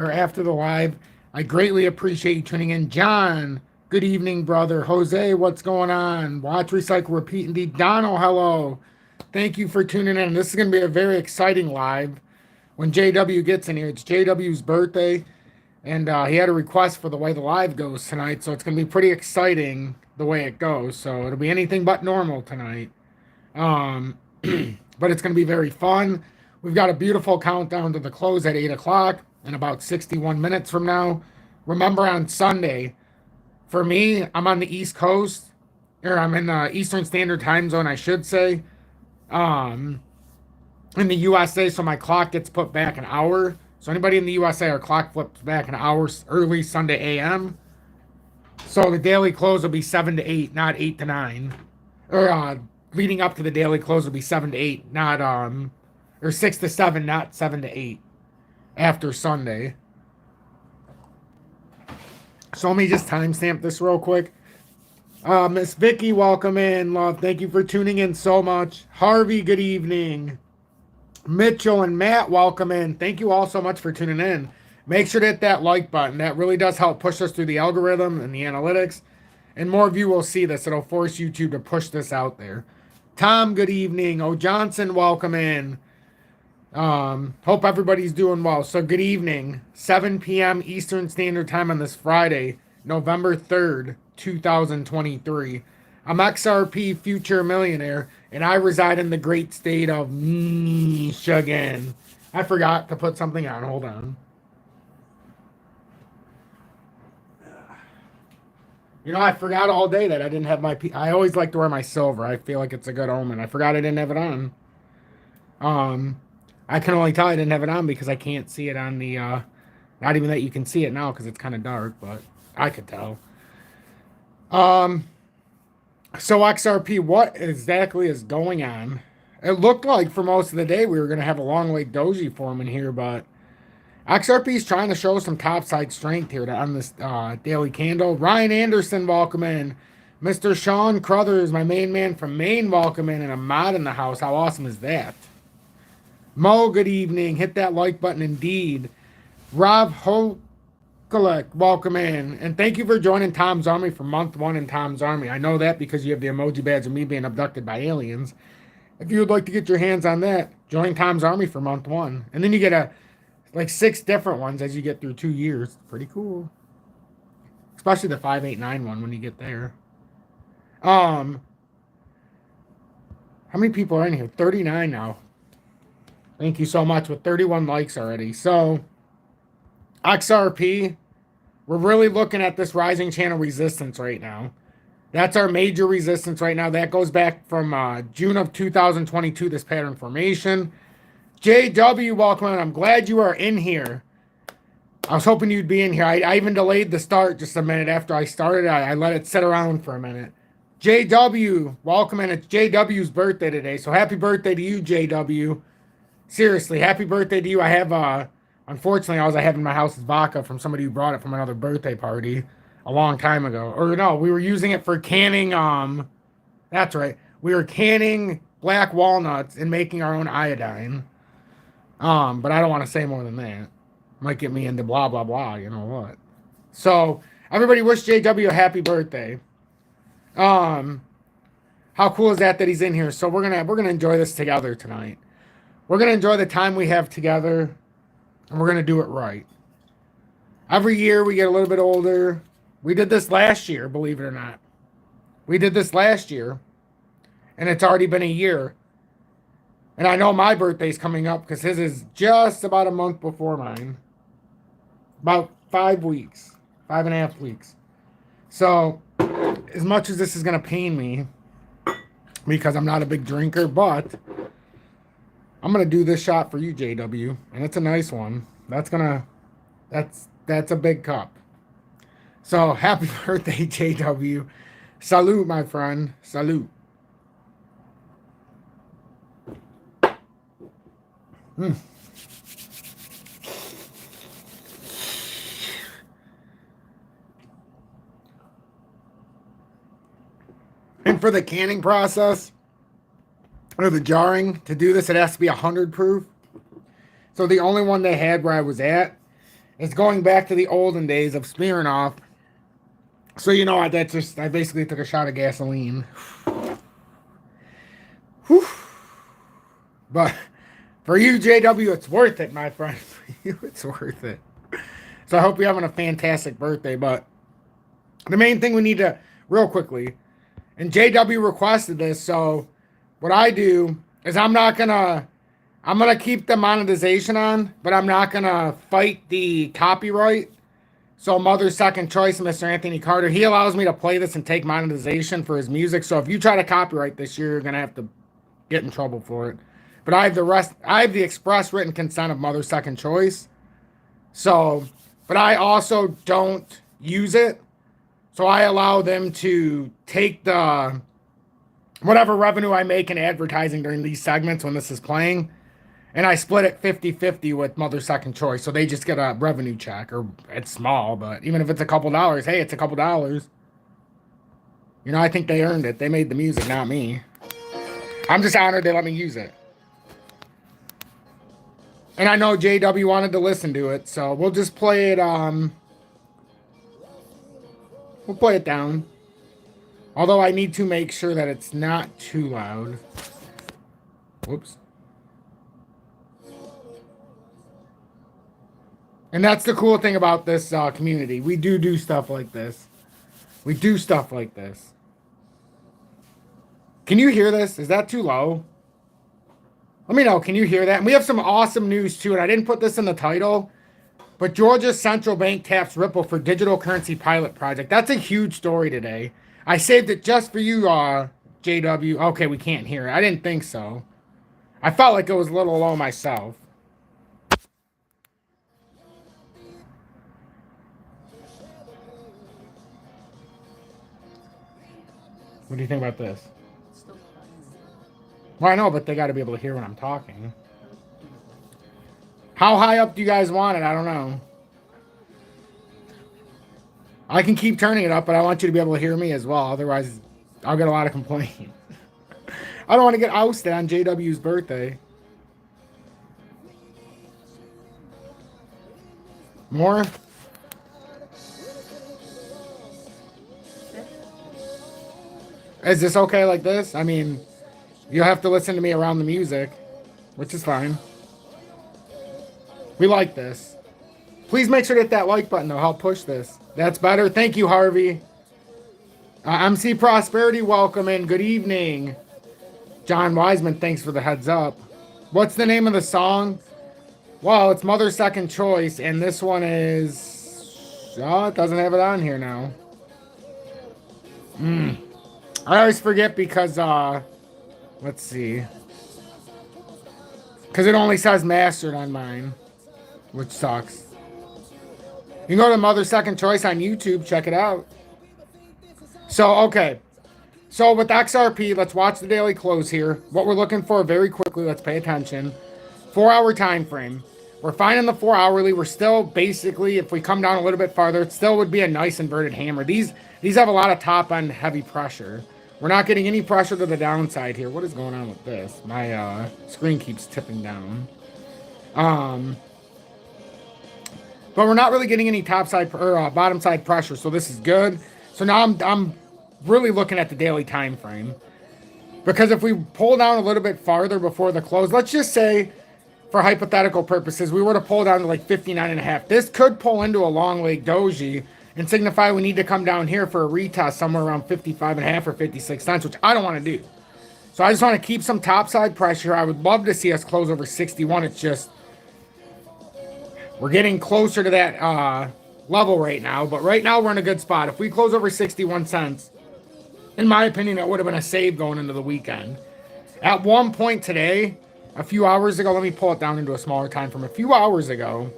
or after the live. I greatly appreciate you tuning in. John, good evening, brother. Jose, what's going on? Watch, Recycle, Repeat, Indeed. Donald, hello. Thank you for tuning in. This is going to be a very exciting live when JW gets in here. It's JW's birthday, and he had a request for the way the live goes tonight, so it's going to be pretty exciting the way it goes. So it'll be anything but normal tonight. But it's going to be very fun. We've got a beautiful countdown to the close at 8 o'clock in about 61 minutes from now. Remember, on Sunday, for me, I'm on the East Coast, or I'm in the Eastern Standard Time Zone, I should say, in the USA, so my clock gets put back an hour. So anybody in the USA, our clock flips back an hour early Sunday a.m. So the daily close will be 7 to 8, not 8 to 9. Or leading up to the daily close will be 7 to 8, not or 6 to 7, not 7 to 8 after Sunday. So let me just timestamp this real quick. Miss Vicky, welcome in, love. Thank you for tuning in so much. Harvey, good evening. Mitchell and Matt, welcome in. Thank you all so much for tuning in. Make sure to hit that like button. That really does help push us through the algorithm and the analytics. And more of you will see this. It'll force YouTube to push this out there. Tom, good evening. O. Johnson, welcome in. Hope everybody's doing well. So good evening. 7 p.m. Eastern Standard Time on this Friday, November 3rd, 2023. I'm XRP Future Millionaire, and I reside in the great state of Michigan. I forgot to put something on. Hold on. You know, I forgot all day that I didn't have my... I always like to wear my silver. I feel like it's a good omen. I forgot I didn't have it on. I can only tell I didn't have it on because I can't see it on the... not even that you can see it now because it's kind of dark, but I could tell. So XRP, what exactly is going on? It looked like for most of the day we were going to have a long way doji form in here, but... XRP is trying to show some topside strength here on this daily candle. Ryan Anderson, welcome in. Mr. Sean Crothers, my main man from Maine, welcome in. And a mod in the house. How awesome is that? Mo, good evening. Hit that like button indeed. Rob Hokulek, welcome in. And thank you for joining Tom's Army for month 1 in Tom's Army. I know that because you have the emoji badge of me being abducted by aliens. If you would like to get your hands on that, join Tom's Army for month 1. And then you get like 6 different ones as you get through 2 years. Pretty cool. Especially the 589 one when you get there. How many people are in here? 39 now. Thank you so much, with 31 likes already. So, XRP, we're really looking at this rising channel resistance right now. That's our major resistance right now. That goes back from June of 2022, this pattern formation. JW, welcome in. I'm glad you are in here. I was hoping you'd be in here. I even delayed the start just a minute after I started. I let it sit around for a minute. JW, welcome in. It's JW's birthday today, so happy birthday to you, JW. Seriously, happy birthday to you. I have, unfortunately, all I have in my house is vodka from somebody who brought it from another birthday party a long time ago. Or no, we were using it for canning, that's right. We were canning black walnuts and making our own iodine. But I don't want to say more than that. Might get me into blah, blah, blah, you know what. So, everybody wish JW a happy birthday. How cool is that he's in here? So we're gonna enjoy this together tonight. We're gonna enjoy the time we have together, and we're gonna do it right. Every year we get a little bit older. We did this last year, believe it or not. We did this last year, and it's already been a year. And I know my birthday's coming up because his is just about a month before mine. About 5 weeks. 5.5 weeks. So, as much as this is going to pain me, because I'm not a big drinker, but I'm going to do this shot for you, JW. And it's a nice one. That's a big cup. So, happy birthday, JW. Salute, my friend. Salute. And for the canning process, or the jarring, to do this, it has to be 100 proof. So the only one they had where I was at, It's going back to the olden days of smearing off. So you know what? That's just I basically took a shot of gasoline. Whew. But for you, JW, it's worth it, my friend. For you, it's worth it. So I hope you're having a fantastic birthday. But the main thing we need to, real quickly, and JW requested this, so what I do is I'm gonna keep the monetization on, but I'm not gonna fight the copyright. So Mother's Second Choice, Mr. Anthony Carter, he allows me to play this and take monetization for his music. So if you try to copyright this, you're gonna have to get in trouble for it. But I have the express written consent of Mother's Second Choice. So, but I also don't use it. So I allow them to take the whatever revenue I make in advertising during these segments when this is playing, and I split it 50-50 with Mother's Second Choice. So they just get a revenue check, or it's small, but even if it's a couple dollars, hey, it's a couple dollars. You know, I think they earned it. They made the music, not me. I'm just honored they let me use it. And I know JW wanted to listen to it, so we'll just play it, we'll play it down. Although I need to make sure that it's not too loud. Whoops. And that's the cool thing about this community. We do stuff like this. We do stuff like this. Can you hear this? Is that too low? Let me know. Can you hear that? And we have some awesome news, too. And I didn't put this in the title. But Georgia's central bank taps Ripple for digital currency pilot project. That's a huge story today. I saved it just for you, JW. Okay, we can't hear it. I didn't think so. I felt like it was a little low myself. What do you think about this? Well, I know, but they got to be able to hear when I'm talking. How high up do you guys want it? I don't know. I can keep turning it up, but I want you to be able to hear me as well. Otherwise, I'll get a lot of complaints. I don't want to get ousted on JW's birthday. More? Is this okay like this? I mean, you'll have to listen to me around the music, which is fine. We like this. Please make sure to hit that like button, though. Help push this. That's better. Thank you, Harvey. MC Prosperity, welcome in. Good evening. John Wiseman, thanks for the heads up. What's the name of the song? Well, it's Mother's Second Choice, and this one is... Oh, it doesn't have it on here now. I always forget because, let's see. Because it only says mastered on mine, which sucks. You can go to Mother's Second Choice on YouTube, check it out. So, okay. So, with XRP, let's watch the daily close here. What we're looking for very quickly, let's pay attention. 4-hour time frame. We're finding the 4-hourly. We're still basically, if we come down a little bit farther, it still would be a nice inverted hammer. These have a lot of top-end heavy pressure. We're not getting any pressure to the downside here. What is going on with this? My screen keeps tipping down. But we're not really getting any topside or bottom side pressure, so this is good. So now I'm really looking at the daily time frame, because if we pull down a little bit farther before the close, let's just say, for hypothetical purposes, we were to pull down to like 59.5. This could pull into a long leg doji and signify we need to come down here for a retest somewhere around 55.5 or 56 cents, which I don't want to do. So I just want to keep some topside pressure. I would love to see us close over 61. It's just we're getting closer to that level right now, but right now we're in a good spot. If we close over 61 cents, in my opinion, it would have been a save going into the weekend. At one point today, a few hours ago, let me pull it down into a smaller time frame. A few hours ago,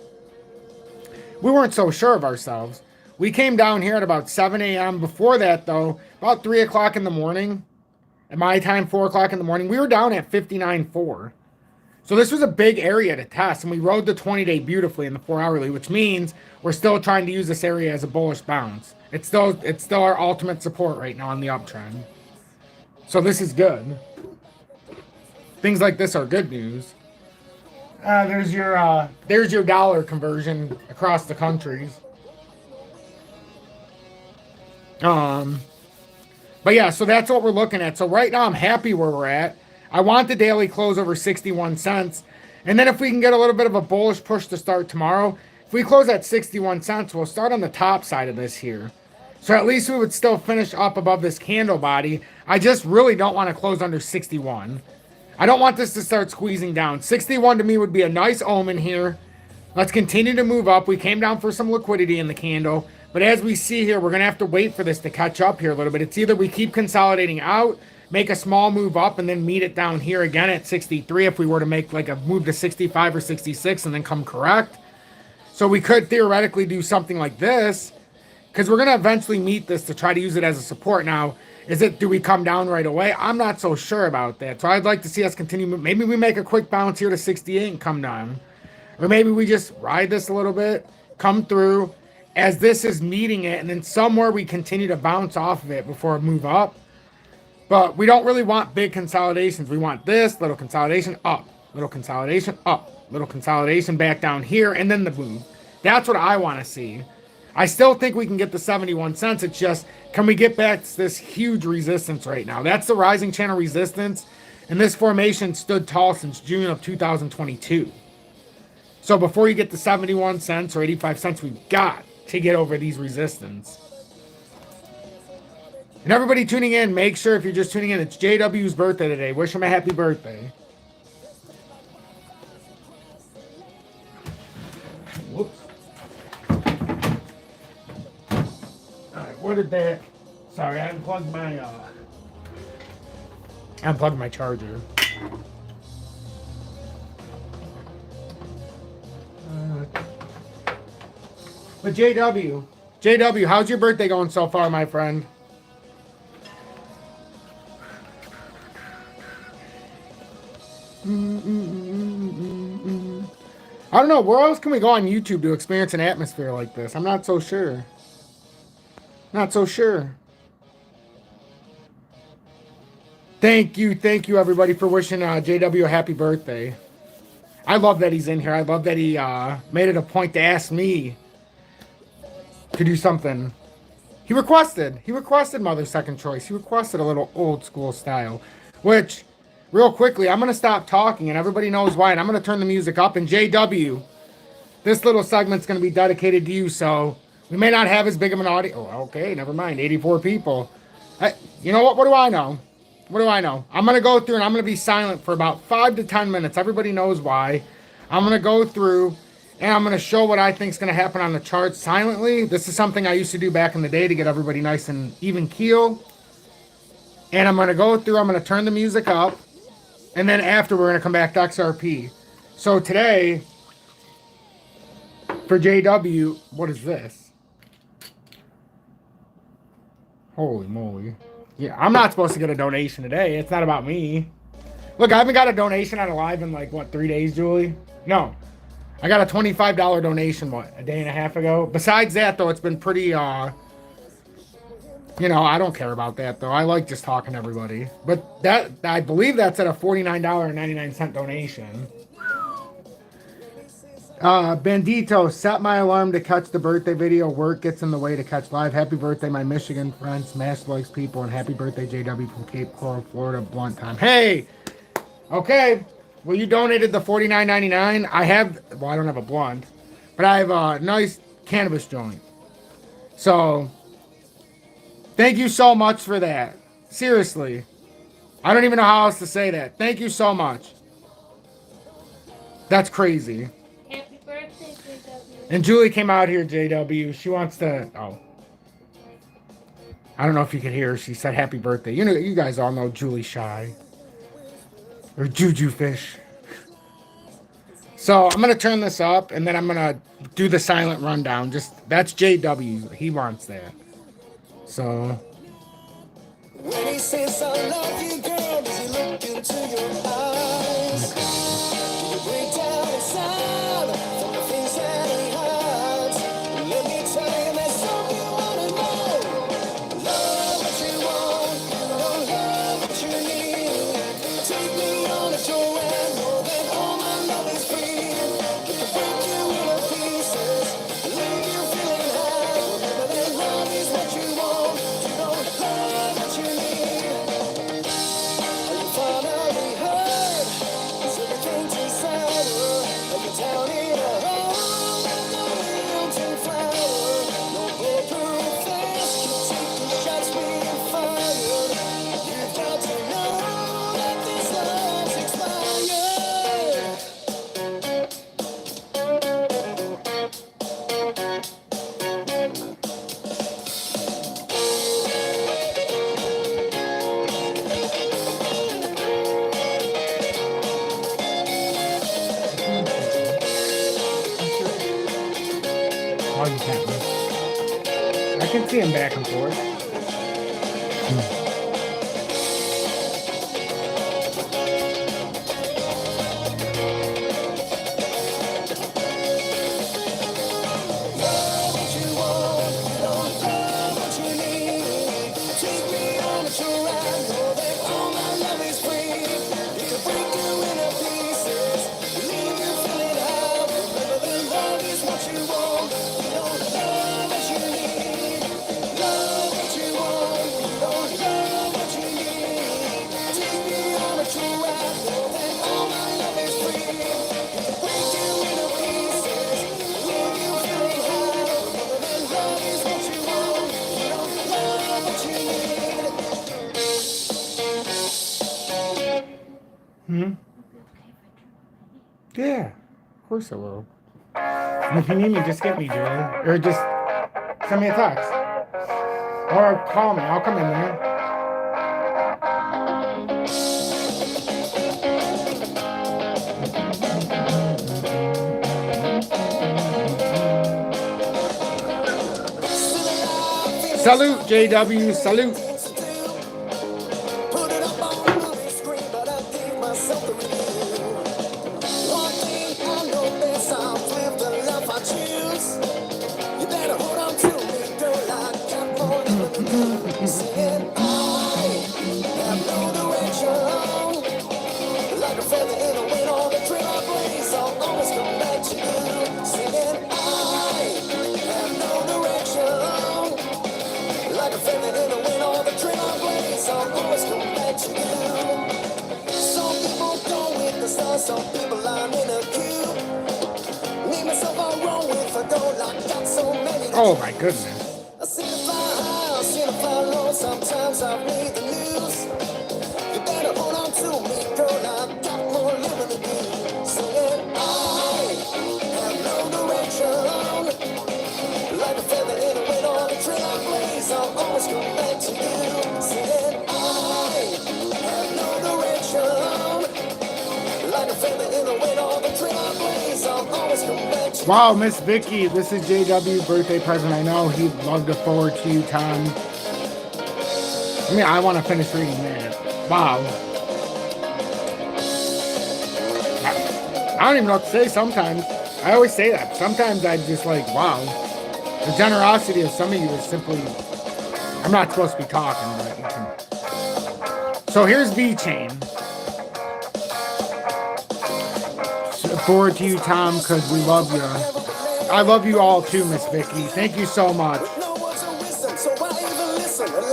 we weren't so sure of ourselves. We came down here at about 7 a.m. Before that, though, about 3 o'clock in the morning, at my time, 4 o'clock in the morning, we were down at 59.4. So this was a big area to test, and we rode the 20-day beautifully in the 4-hourly, which means we're still trying to use this area as a bullish bounce. It's still our ultimate support right now on the uptrend. So this is good. Things like this are good news. There's your dollar conversion across the countries. Um, but yeah, so that's what we're looking at. So right now I'm happy where we're at. I want the daily close over 61 cents. And then if we can get a little bit of a bullish push to start tomorrow, if we close at 61 cents, we'll start on the top side of this here. So at least we would still finish up above this candle body. I just really don't want to close under 61. I don't want this to start squeezing down. 61 to me would be a nice omen here. Let's continue to move up. We came down for some liquidity in the candle. But as we see here, we're going to have to wait for this to catch up here a little bit. It's either we keep consolidating out, make a small move up, and then meet it down here again at 63 if we were to make like a move to 65 or 66 and then come correct. So we could theoretically do something like this because we're going to eventually meet this to try to use it as a support. Now, do we come down right away? I'm not so sure about that. So I'd like to see us continue. Maybe we make a quick bounce here to 68 and come down. Or maybe we just ride this a little bit, come through as this is meeting it, and then somewhere we continue to bounce off of it before we move up. But we don't really want big consolidations. We want this little consolidation up, little consolidation up, little consolidation back down here, and then the move. That's what I want to see. I still think we can get the 71 cents. It's just, can we get back to this huge resistance right now? That's the rising channel resistance. And this formation stood tall since June of 2022. So before you get to 71 cents or 85 cents, we've got to get over these resistance. And everybody tuning in, make sure if you're just tuning in, it's JW's birthday today. Wish him a happy birthday. Whoops. Alright, what did that... Sorry, I unplugged my charger. But JW, how's your birthday going so far, my friend? I don't know. Where else can we go on YouTube to experience an atmosphere like this? I'm not so sure. Not so sure. Thank you, everybody, for wishing JW a happy birthday. I love that he's in here. I love that he made it a point to ask me to do something. He requested Mother's Second Choice. He requested a little old school style, which, real quickly, I'm going to stop talking, and everybody knows why, and I'm going to turn the music up. And JW, this little segment's going to be dedicated to you, so we may not have as big of an audience. Oh, okay, never mind. 84 people. You know what? What do I know? What do I know? I'm going to go through, and I'm going to be silent for about 5 to 10 minutes. Everybody knows why. I'm going to go through, and I'm going to show what I think is going to happen on the chart silently. This is something I used to do back in the day to get everybody nice and even keel. And I'm going to go through, I'm going to turn the music up. And then after, we're going to come back to XRP. So today, for JW, what is this? Holy moly. Yeah, I'm not supposed to get a donation today. It's not about me. Look, I haven't got a donation on a live in like, what, 3 days, Julie? No. I got a $25 donation, what, a day and a half ago? Besides that, though, it's been pretty, you know, I don't care about that, though. I like just talking to everybody. But that, I believe that's at a $49.99 donation. Bandito, set my alarm to catch the birthday video. Work gets in the way to catch live. Happy birthday, my Michigan friend, Smash Likes people, and happy birthday, JW from Cape Coral, Florida, Blunt Time. Hey! Okay. Well, you donated the $49.99. I don't have a blunt, but I have a nice cannabis joint. So, thank you so much for that. Seriously. I don't even know how else to say that. Thank you so much. That's crazy. Happy birthday, JW. And Julie came out here, JW. She wants to... Oh. I don't know if you could hear her. She said happy birthday. You know, you guys all know Julie Shy. Or Juju Fish. So I'm going to turn this up, and then I'm going to do the silent rundown. That's JW. He wants that. So... When he says I love you, girl, does he look into your eyes? Do you break down inside from the things that he hides? Let me tell you, there's something you wanna know. Love what you want, you don't love what you need. Take me on a joyride, more than all my love is free. Oh, you can't move. I can see him back and forth. Yeah, of course I will. And if you need me, just get me, Julie. Or just send me a text. Or call me. I'll come in there. Salute, JW. Salute. Put it up on the movie screen, but I gave myself the review. One thing I know best, I'll live the life I choose. You better hold on to me, girl, I got more than you. Saying I have no direction. Like a feather in the wind on the trail I blaze, I'll always come back to you. Saying I have no direction. Like a feather in the wind on the trail I blaze, I'll always come back to you. Some people go with the stars, some people line in a queue. Me, myself, I'm wrong with a goal, I got so many. Oh my goodness. I see the fly high, I see the fly low, sometimes I read the news. You better hold on to me, girl, I got more living to do. Saying I have no direction. Like a feather in the wind on the trail I blaze, I'll always come back to you. Saying I have no direction. Like a feather in the wind on the trail I blaze, I'll always come back to you. Wow, Miss Vicky, this is JW's birthday present. I know he'd love to forward to you, Tom. I mean, I want to finish reading that. Wow. I don't even know what to say sometimes. I always say that. Sometimes I just like, wow. The generosity of some of you is simply... I'm not supposed to be talking, but you can... So here's V-Chain. Forward to you, Tom, because we love you. I love you all too, Miss Vicky. Thank you so much.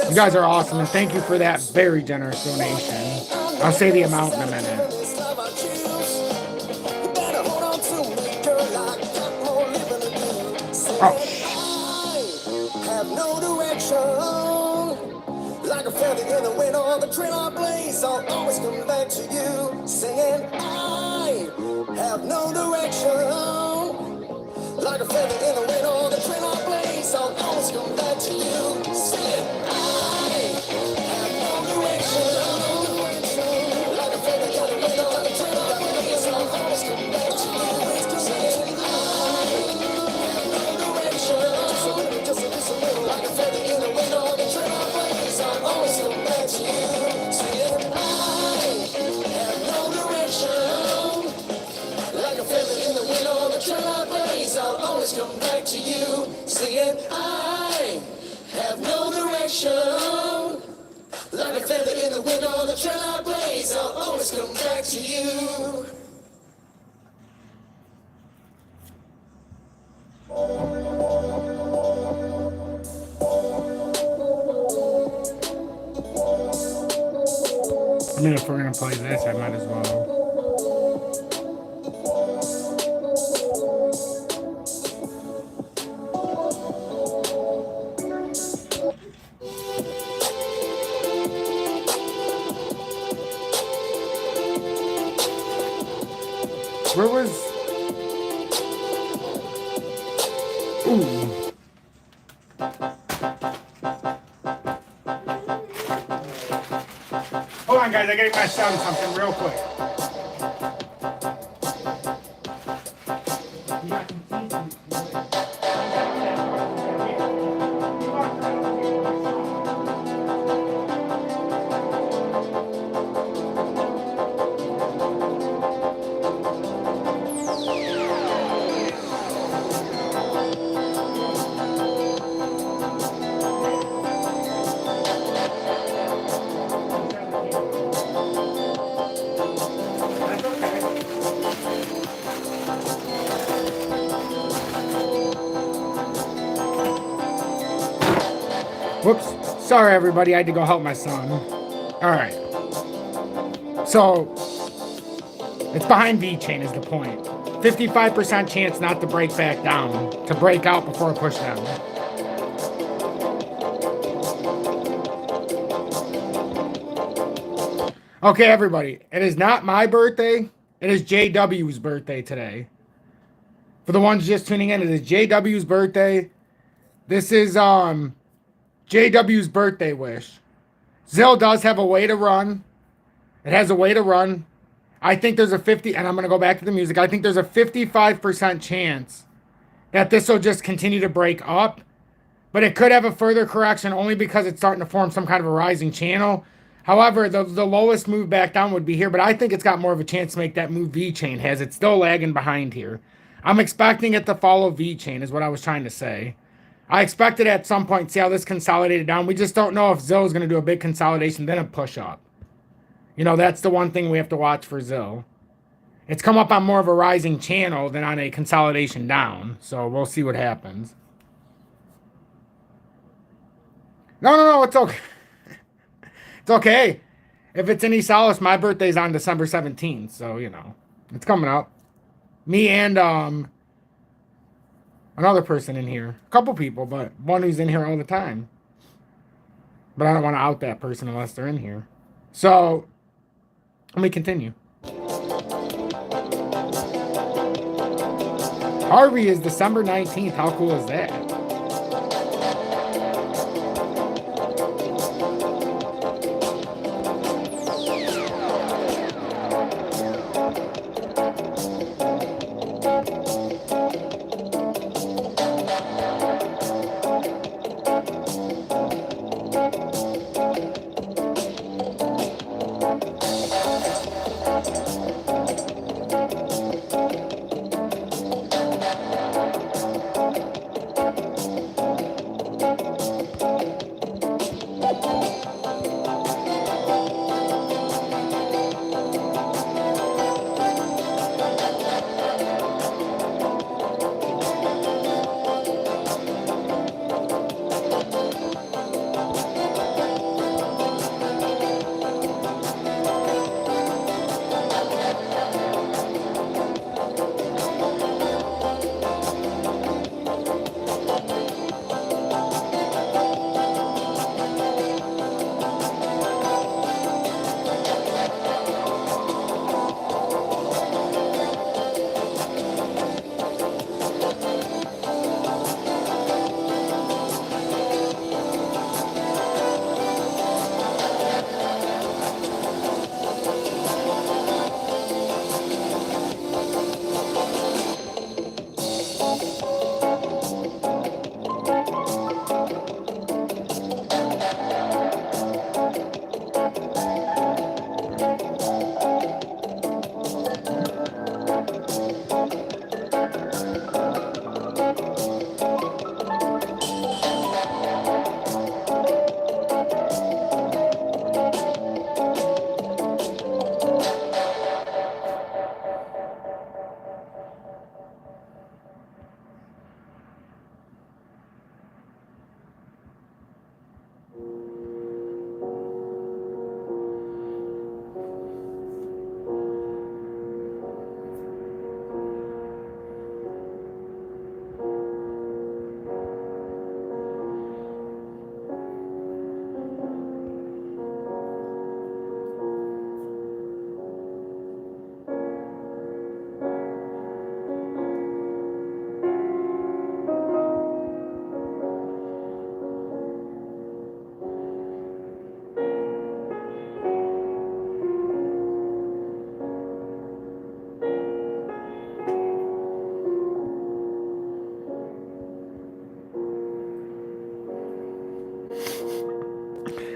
You guys are awesome, and thank you for that very generous donation. I'll say the amount in a minute. Oh. Have no direction. Like a feather in the wind on the trail I blaze, I'll always come back to you. Saying I have no direction. Like a feather in the wind on the trail I blaze, I'll always come back to you. Saying I have no direction. Like a feather in the wind on the trail I blaze, I'll always come back to you. Saying I have no direction. Just a little like a feather in the wind on the trail I blaze, I'll always come back to you. Saying I have no direction. Like a feather in the wind on the trail I blaze, I'll always come back to you. Saying I have no direction. Like a feather in the wind on the trail I blaze, I'll always come back to you. I mean, if we're gonna play this, I might as well. Where was... Ooh, Ooh. Hold on, guys. I gotta get my son something real quick. Whoops. Sorry, everybody. I had to go help my son. All right. So, it's behind V-chain is the point. 55% chance not to break back down. To break out before a push down. Okay, everybody. It is not my birthday. It is JW's birthday today. For the ones just tuning in, it is JW's birthday. This is JW's birthday wish. Zill does have a way to run. It has a way to run. I think there's a 50, and I'm going to go back to the music. I think there's a 55% chance that this will just continue to break up. But it could have a further correction only because it's starting to form some kind of a rising channel. However, the lowest move back down would be here. But I think it's got more of a chance to make that move V-chain has. It's still lagging behind here. I'm expecting it to follow V-chain is what I was trying to say. I expected at some point, see how this consolidated down. We just don't know if Zill is going to do a big consolidation, then a push up. You know, that's the one thing we have to watch for Zill. It's come up on more of a rising channel than on a consolidation down. So we'll see what happens. No, it's okay. It's okay. If it's any solace, my birthday's on December 17th. So, you know, it's coming up. Me and another person in here. A couple people, but one who's in here all the time. But I don't want to out that person unless they're in here. So, let me continue. Harvey is December 19th. How cool is that?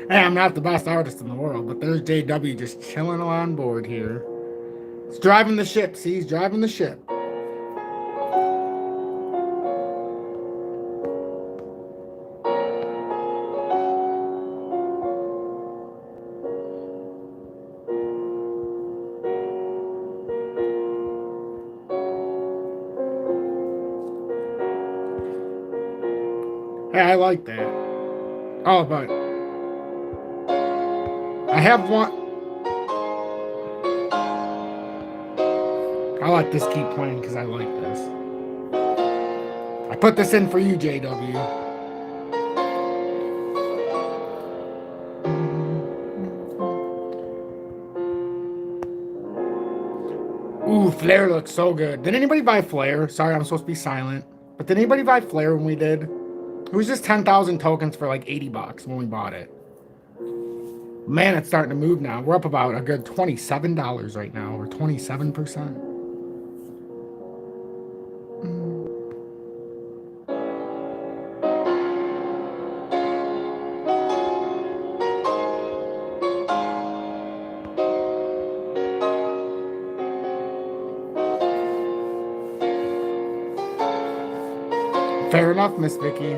Hey, I'm not the best artist in the world, but there's JW just chilling on board here. He's driving the ship. See, he's driving the ship. Hey, I like that. Oh, but I have one. I'll let this keep playing because I like this. I put this in for you, JW. Ooh, Flare looks so good. Did anybody buy Flare? Sorry, I'm supposed to be silent. But did anybody buy Flare when we did? It was just 10,000 tokens for like $80 when we bought it. Man, it's starting to move now. We're up about a good $27 right now, or 27%. Fair enough, Miss Vicky.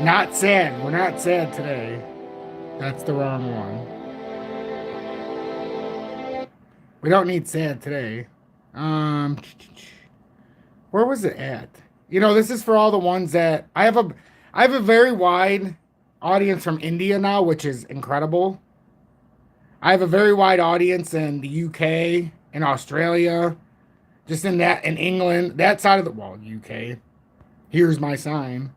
Not sad. We're not sad today. That's the wrong one. We don't need sad today. Where was it at? You know, this is for all the ones that I have a very wide audience from India now, which is incredible. I have a very wide audience in the UK, in Australia, just in England, that side of the UK. Here's my sign.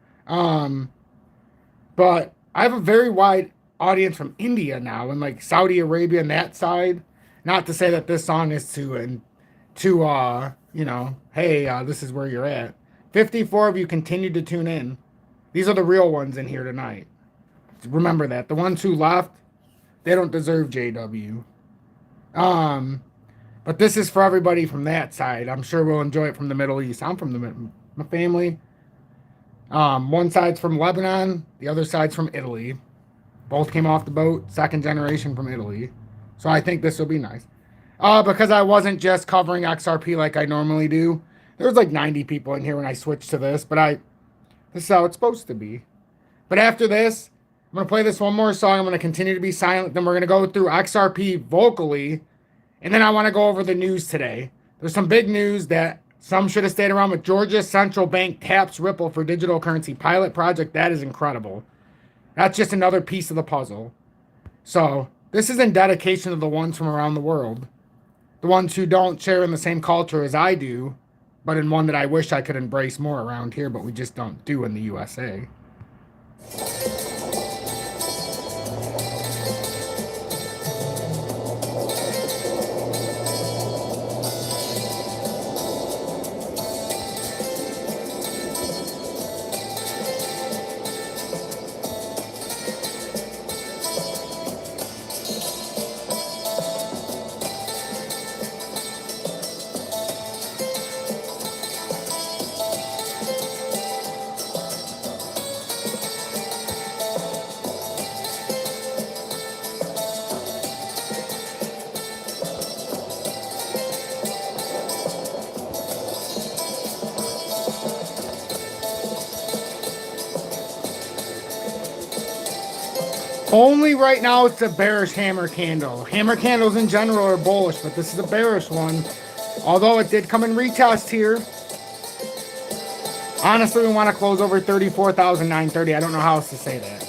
But I have a very wide audience from India now, and like Saudi Arabia and that side. Not to say that this song is to hey, this is where you're at. 54 of you continued to tune in. These are the real ones in here tonight. Remember that. The ones who left, they don't deserve JW. But this is for everybody from that side. I'm sure we'll enjoy it from the Middle East. I'm from my family. One side's from Lebanon, the other side's from Italy. Both came off the boat, second generation from Italy. So I think this will be nice. Because I wasn't just covering XRP like I normally do. There was like 90 people in here when I switched to this, but this is how it's supposed to be. But after this, I'm going to play this one more song. I'm going to continue to be silent. Then we're going to go through XRP vocally. And then I want to go over the news today. There's some big news that Some should have stayed around with Georgia Central Bank taps Ripple for digital currency pilot project. That is incredible. That's just another piece of the puzzle. So this is in dedication to the ones from around the world. The ones who don't share in the same culture as I do, but in one that I wish I could embrace more around here, but we just don't do in the USA. Only right now it's a bearish hammer candle. Hammer candles in general are bullish, but this is a bearish one. Although it did come in retest here. Honestly, we want to close over 34,930. I don't know how else to say that.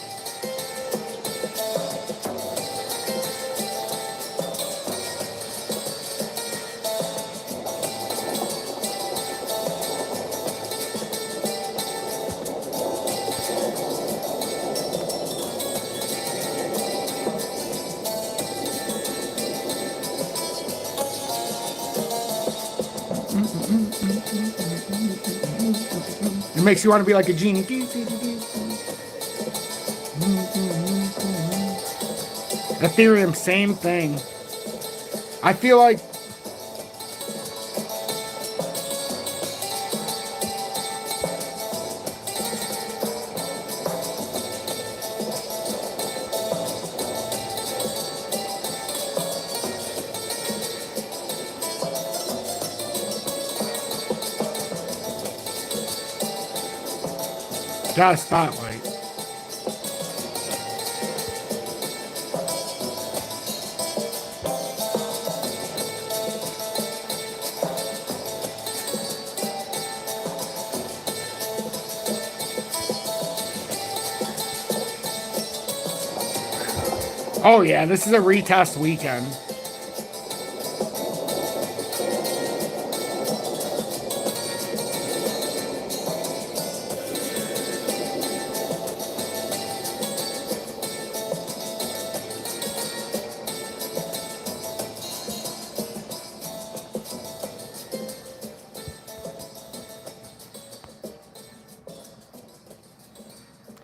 It makes you want to be like a genie. Ethereum, same thing. I feel like got a spotlight. Oh yeah, this is a retest weekend.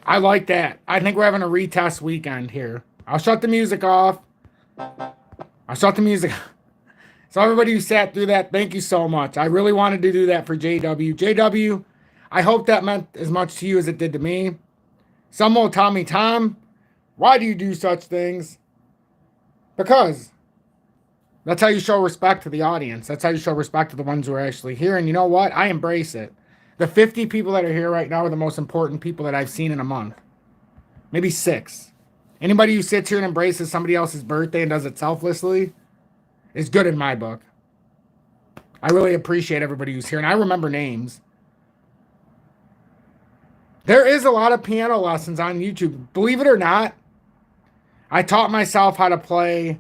I like that. I think we're having a retest weekend here. I'll shut the music off. I'll shut the music. So everybody who sat through that, thank you so much. I really wanted to do that for JW. JW, I hope that meant as much to you as it did to me. Some will tell me, Tom, why do you do such things? Because that's how you show respect to the audience. That's how you show respect to the ones who are actually here. And you know what? I embrace it. The 50 people that are here right now are the most important people that I've seen in a month. Maybe 6. Anybody who sits here and embraces somebody else's birthday and does it selflessly is good in my book. I really appreciate everybody who's here. And I remember names. There is a lot of piano lessons on YouTube. Believe it or not, I taught myself how to play.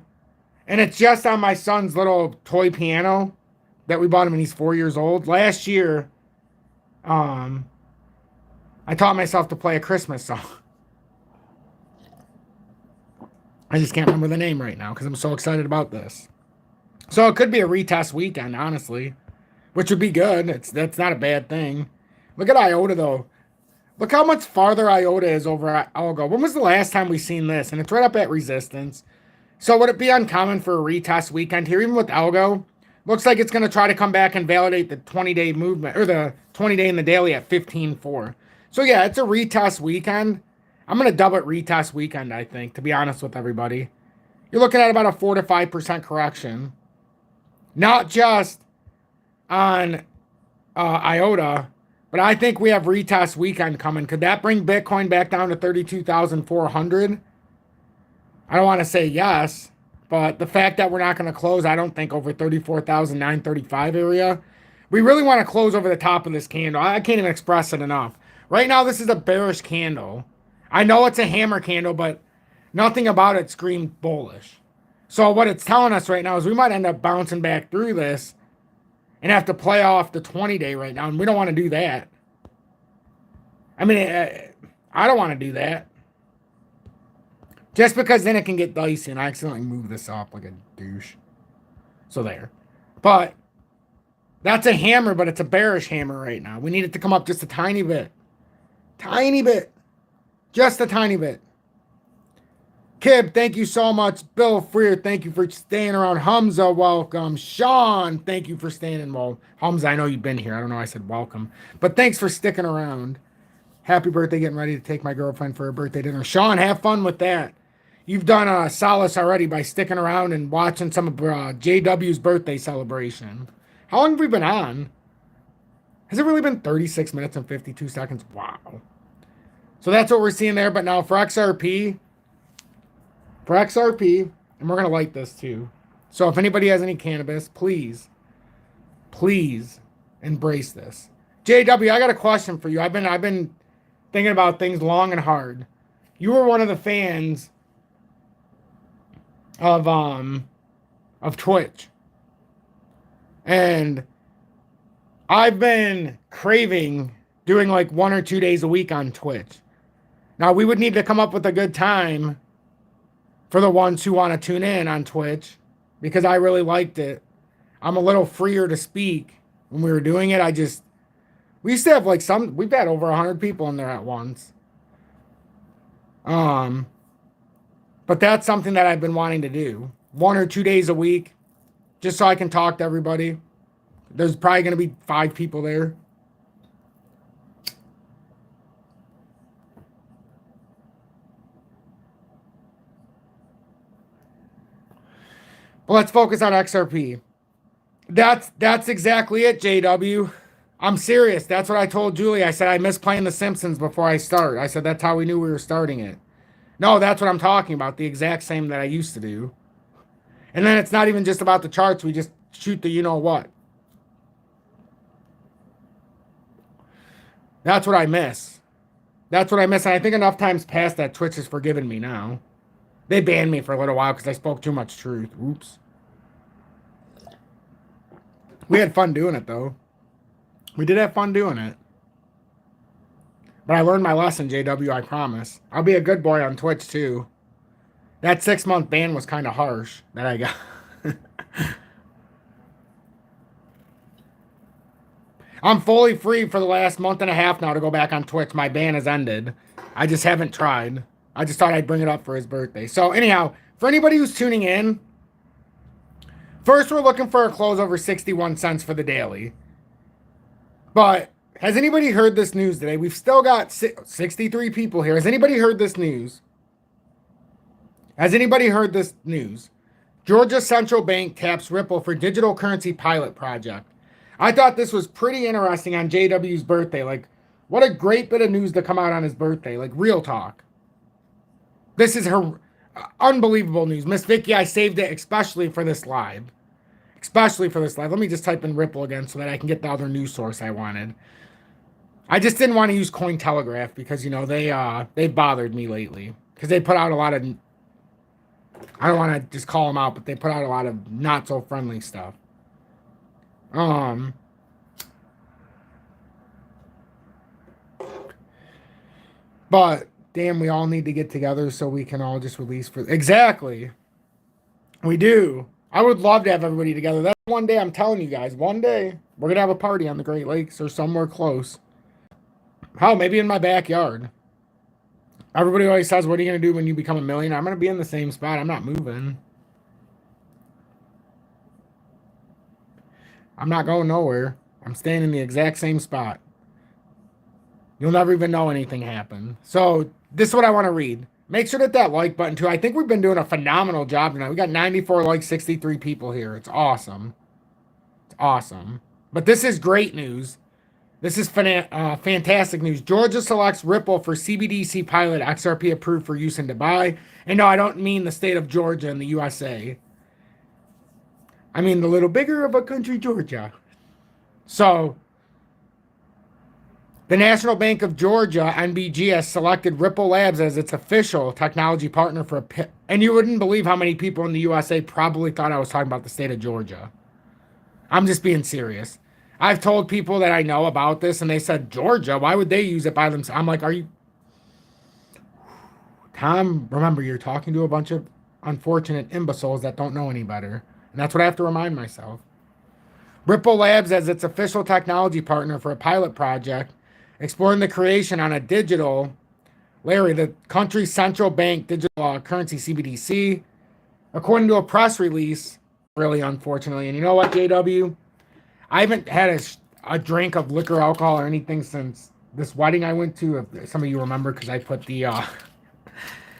And it's just on my son's little toy piano that we bought him when he's 4 years old. Last year, I taught myself to play a Christmas song. I just can't remember the name right now because I'm so excited about this. So it could be a retest weekend, honestly, which would be good. That's not a bad thing. Look at IOTA, though. Look how much farther IOTA is over at Algo. When was the last time we seen this? And it's right up at resistance. So would it be uncommon for a retest weekend here, even with Algo? Looks like it's going to try to come back and validate the 20-day movement, or the 20-day in the daily at 15.4. So yeah, it's a retest weekend. I'm going to dub it retest weekend, I think, to be honest with everybody. You're looking at about a 4 to 5% correction. Not just on IOTA, but I think we have retest weekend coming. Could that bring Bitcoin back down to 32,400? I don't want to say yes, but the fact that we're not going to close, I don't think, over 34,935 area We really want to close over the top of this candle. I can't even express it enough. Right now, this is a bearish candle. I know it's a hammer candle, but nothing about it screamed bullish. So what it's telling us right now is we might end up bouncing back through this and have to play off the 20-day right now, and we don't want to do that. I mean, I don't want to do that. Just because then it can get dicey, and I accidentally moved this up like a douche. So there. But that's a hammer, but it's a bearish hammer right now. We need it to come up just a tiny bit. Tiny bit. Just a tiny bit. Kib, thank you so much. Bill Freer, thank you for staying around. Hamza, welcome. Sean, thank you for staying. Well, Hamza, I know you've been here. I don't know I said welcome. But thanks for sticking around. Happy birthday, getting ready to take my girlfriend for her birthday dinner. Sean, have fun with that. You've done a solace already by sticking around and watching some of JW's birthday celebration. How long have we been on? Has it really been 36 minutes and 52 seconds? Wow. So that's what we're seeing there. But now for XRP, and we're going to light this too. So if anybody has any cannabis, please embrace this. JW, I got a question for you. I've been thinking about things long and hard. You were one of the fans of Twitch. And I've been craving doing like 1 or 2 days a week on Twitch. Now, we would need to come up with a good time for the ones who want to tune in on Twitch, because I really liked it. I'm a little freer to speak when we were doing it. We used to have like we've had over 100 people in there at once. But that's something that I've been wanting to do. 1 or 2 days a week, just so I can talk to everybody. There's probably going to be 5 people there. But let's focus on XRP. That's exactly it, JW. I'm serious. That's what I told Julie. I said I miss playing The Simpsons before I start. I said that's how we knew we were starting it. No, that's what I'm talking about. The exact same that I used to do. And then it's not even just about the charts. We just shoot the you-know-what. That's what I miss. That's what I miss. And I think enough times past that Twitch has forgiven me now. They banned me for a little while because I spoke too much truth. Oops. We had fun doing it, though. We did have fun doing it. But I learned my lesson, JW, I promise. I'll be a good boy on Twitch, too. That 6-month ban was kind of harsh that I got. I'm fully free for the last month and a half now to go back on Twitch. My ban has ended. I just haven't tried. I just thought I'd bring it up for his birthday. So anyhow, for anybody who's tuning in, first we're looking for a close over 61 cents for the daily. But has anybody heard this news today? We've still got 63 people here. Has anybody heard this news? Has anybody heard this news? Georgia Central Bank taps Ripple for digital currency pilot project. I thought this was pretty interesting on JW's birthday. Like, what a great bit of news to come out on his birthday. Like, real talk. This is her unbelievable news. Miss Vicky, I saved it especially for this live. Especially for this live. Let me just type in Ripple again so that I can get the other news source I wanted. I just didn't want to use Cointelegraph because, you know, they bothered me lately. Because they put out a lot of, I don't want to just call them out, but they put out a lot of not so friendly stuff. But damn, we all need to get together so we can all just release for exactly. We do. I would love to have everybody together. That's one day, I'm telling you guys, one day we're gonna have a party on the Great Lakes or somewhere close. Hell, maybe in my backyard. Everybody always says, what are you gonna do when you become a millionaire? I'm gonna be in the same spot. I'm not moving. I'm not going nowhere. I'm staying in the exact same spot. You'll never even know anything happened. So this is what I want to read. Make sure to hit that like button too. I think we've been doing a phenomenal job tonight. We got 94 likes, 63 people here. It's awesome. It's awesome. But this is great news. This is fantastic news. Georgia selects Ripple for CBDC pilot. XRP approved for use in Dubai. And no, I don't mean the state of Georgia in the USA. I mean the little bigger of a country, Georgia. So the National Bank of Georgia, NBG, has selected Ripple Labs as its official technology partner for and you wouldn't believe how many people in the USA probably thought I was talking about the state of Georgia. I'm just being serious. I've told people that I know about this, and they said, Georgia, why would they use it by themselves? I'm like, are you... Tom, remember, you're talking to a bunch of unfortunate imbeciles that don't know any better. And that's what I have to remind myself. Ripple Labs as its official technology partner for a pilot project, exploring the creation on a digital, Larry, the country's central bank digital currency CBDC, according to a press release, really unfortunately. And you know what, JW? I haven't had a drink of liquor, alcohol, or anything since this wedding I went to. If some of you remember, because I put the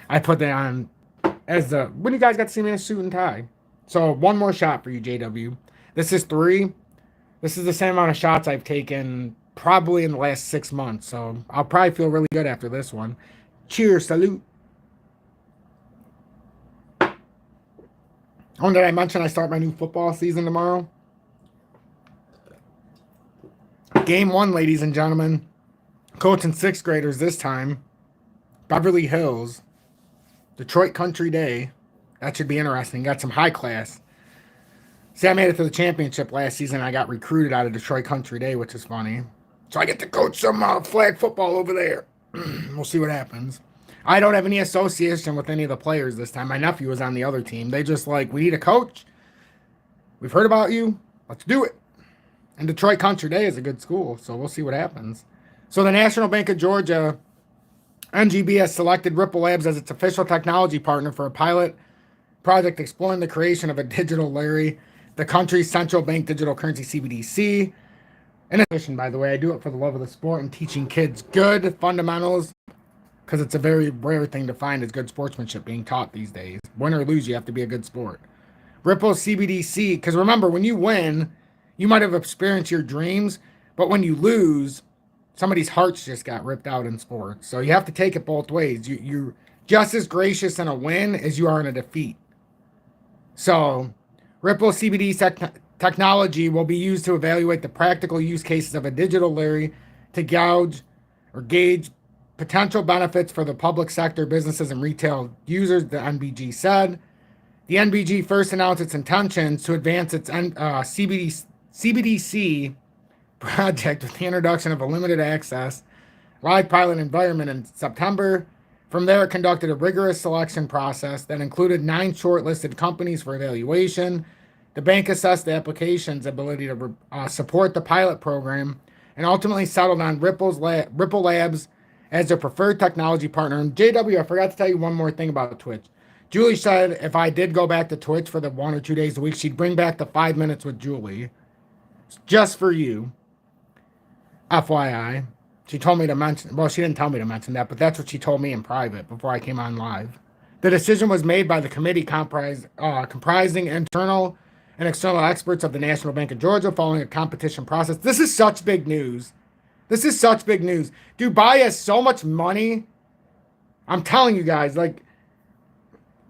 I put that on as the when you guys got to see me in a suit and tie. So one more shot for you, JW. This is 3. This is the same amount of shots I've taken probably in the last 6 months. So I'll probably feel really good after this one. Cheers, salute. Oh, did I mention I start my new football season tomorrow? Game 1, ladies and gentlemen. Coaching 6th graders this time. Beverly Hills. Detroit Country Day. That should be interesting. Got some high class. See, I made it to the championship last season. I got recruited out of Detroit Country Day, which is funny. So I get to coach some flag football over there. We'll see what happens. I don't have any association with any of the players this time. My nephew was on the other team. They just like, we need a coach. We've heard about you. Let's do it. And Detroit Country Day is a good school, so we'll see what happens. So the National Bank of Georgia, NGB, has selected Ripple Labs as its official technology partner for a pilot project exploring the creation of a digital Larry, the country's central bank digital currency CBDC. In addition, by the way, I do it for the love of the sport and teaching kids good fundamentals, because it's a very rare thing to find is good sportsmanship being taught these days. Win or lose, you have to be a good sport. Ripple CBDC, because remember, when you win, you might have experienced your dreams, but when you lose, somebody's hearts just got ripped out in sports. So you have to take it both ways. You're just as gracious in a win as you are in a defeat. So Ripple CBD technology will be used to evaluate the practical use cases of a digital Larry to gauge potential benefits for the public sector, businesses, and retail users, the NBG said. The NBG first announced its intentions to advance its CBDC project with the introduction of a limited access live pilot environment in September. From there, it conducted a rigorous selection process that included 9 shortlisted companies for evaluation. The bank assessed the application's ability to support the pilot program and ultimately settled on Ripple Labs as their preferred technology partner. And JW, I forgot to tell you one more thing about Twitch. Julie said if I did go back to Twitch for the 1 or 2 days a week, she'd bring back the 5 minutes with Julie. Just for you. FYI. She told me to mention, well, she didn't tell me to mention that, but that's what she told me in private before I came on live. The decision was made by the committee comprising internal and external experts of the National Bank of Georgia following a competition process. This is such big news. This is such big news. Dubai has so much money. I'm telling you guys, like,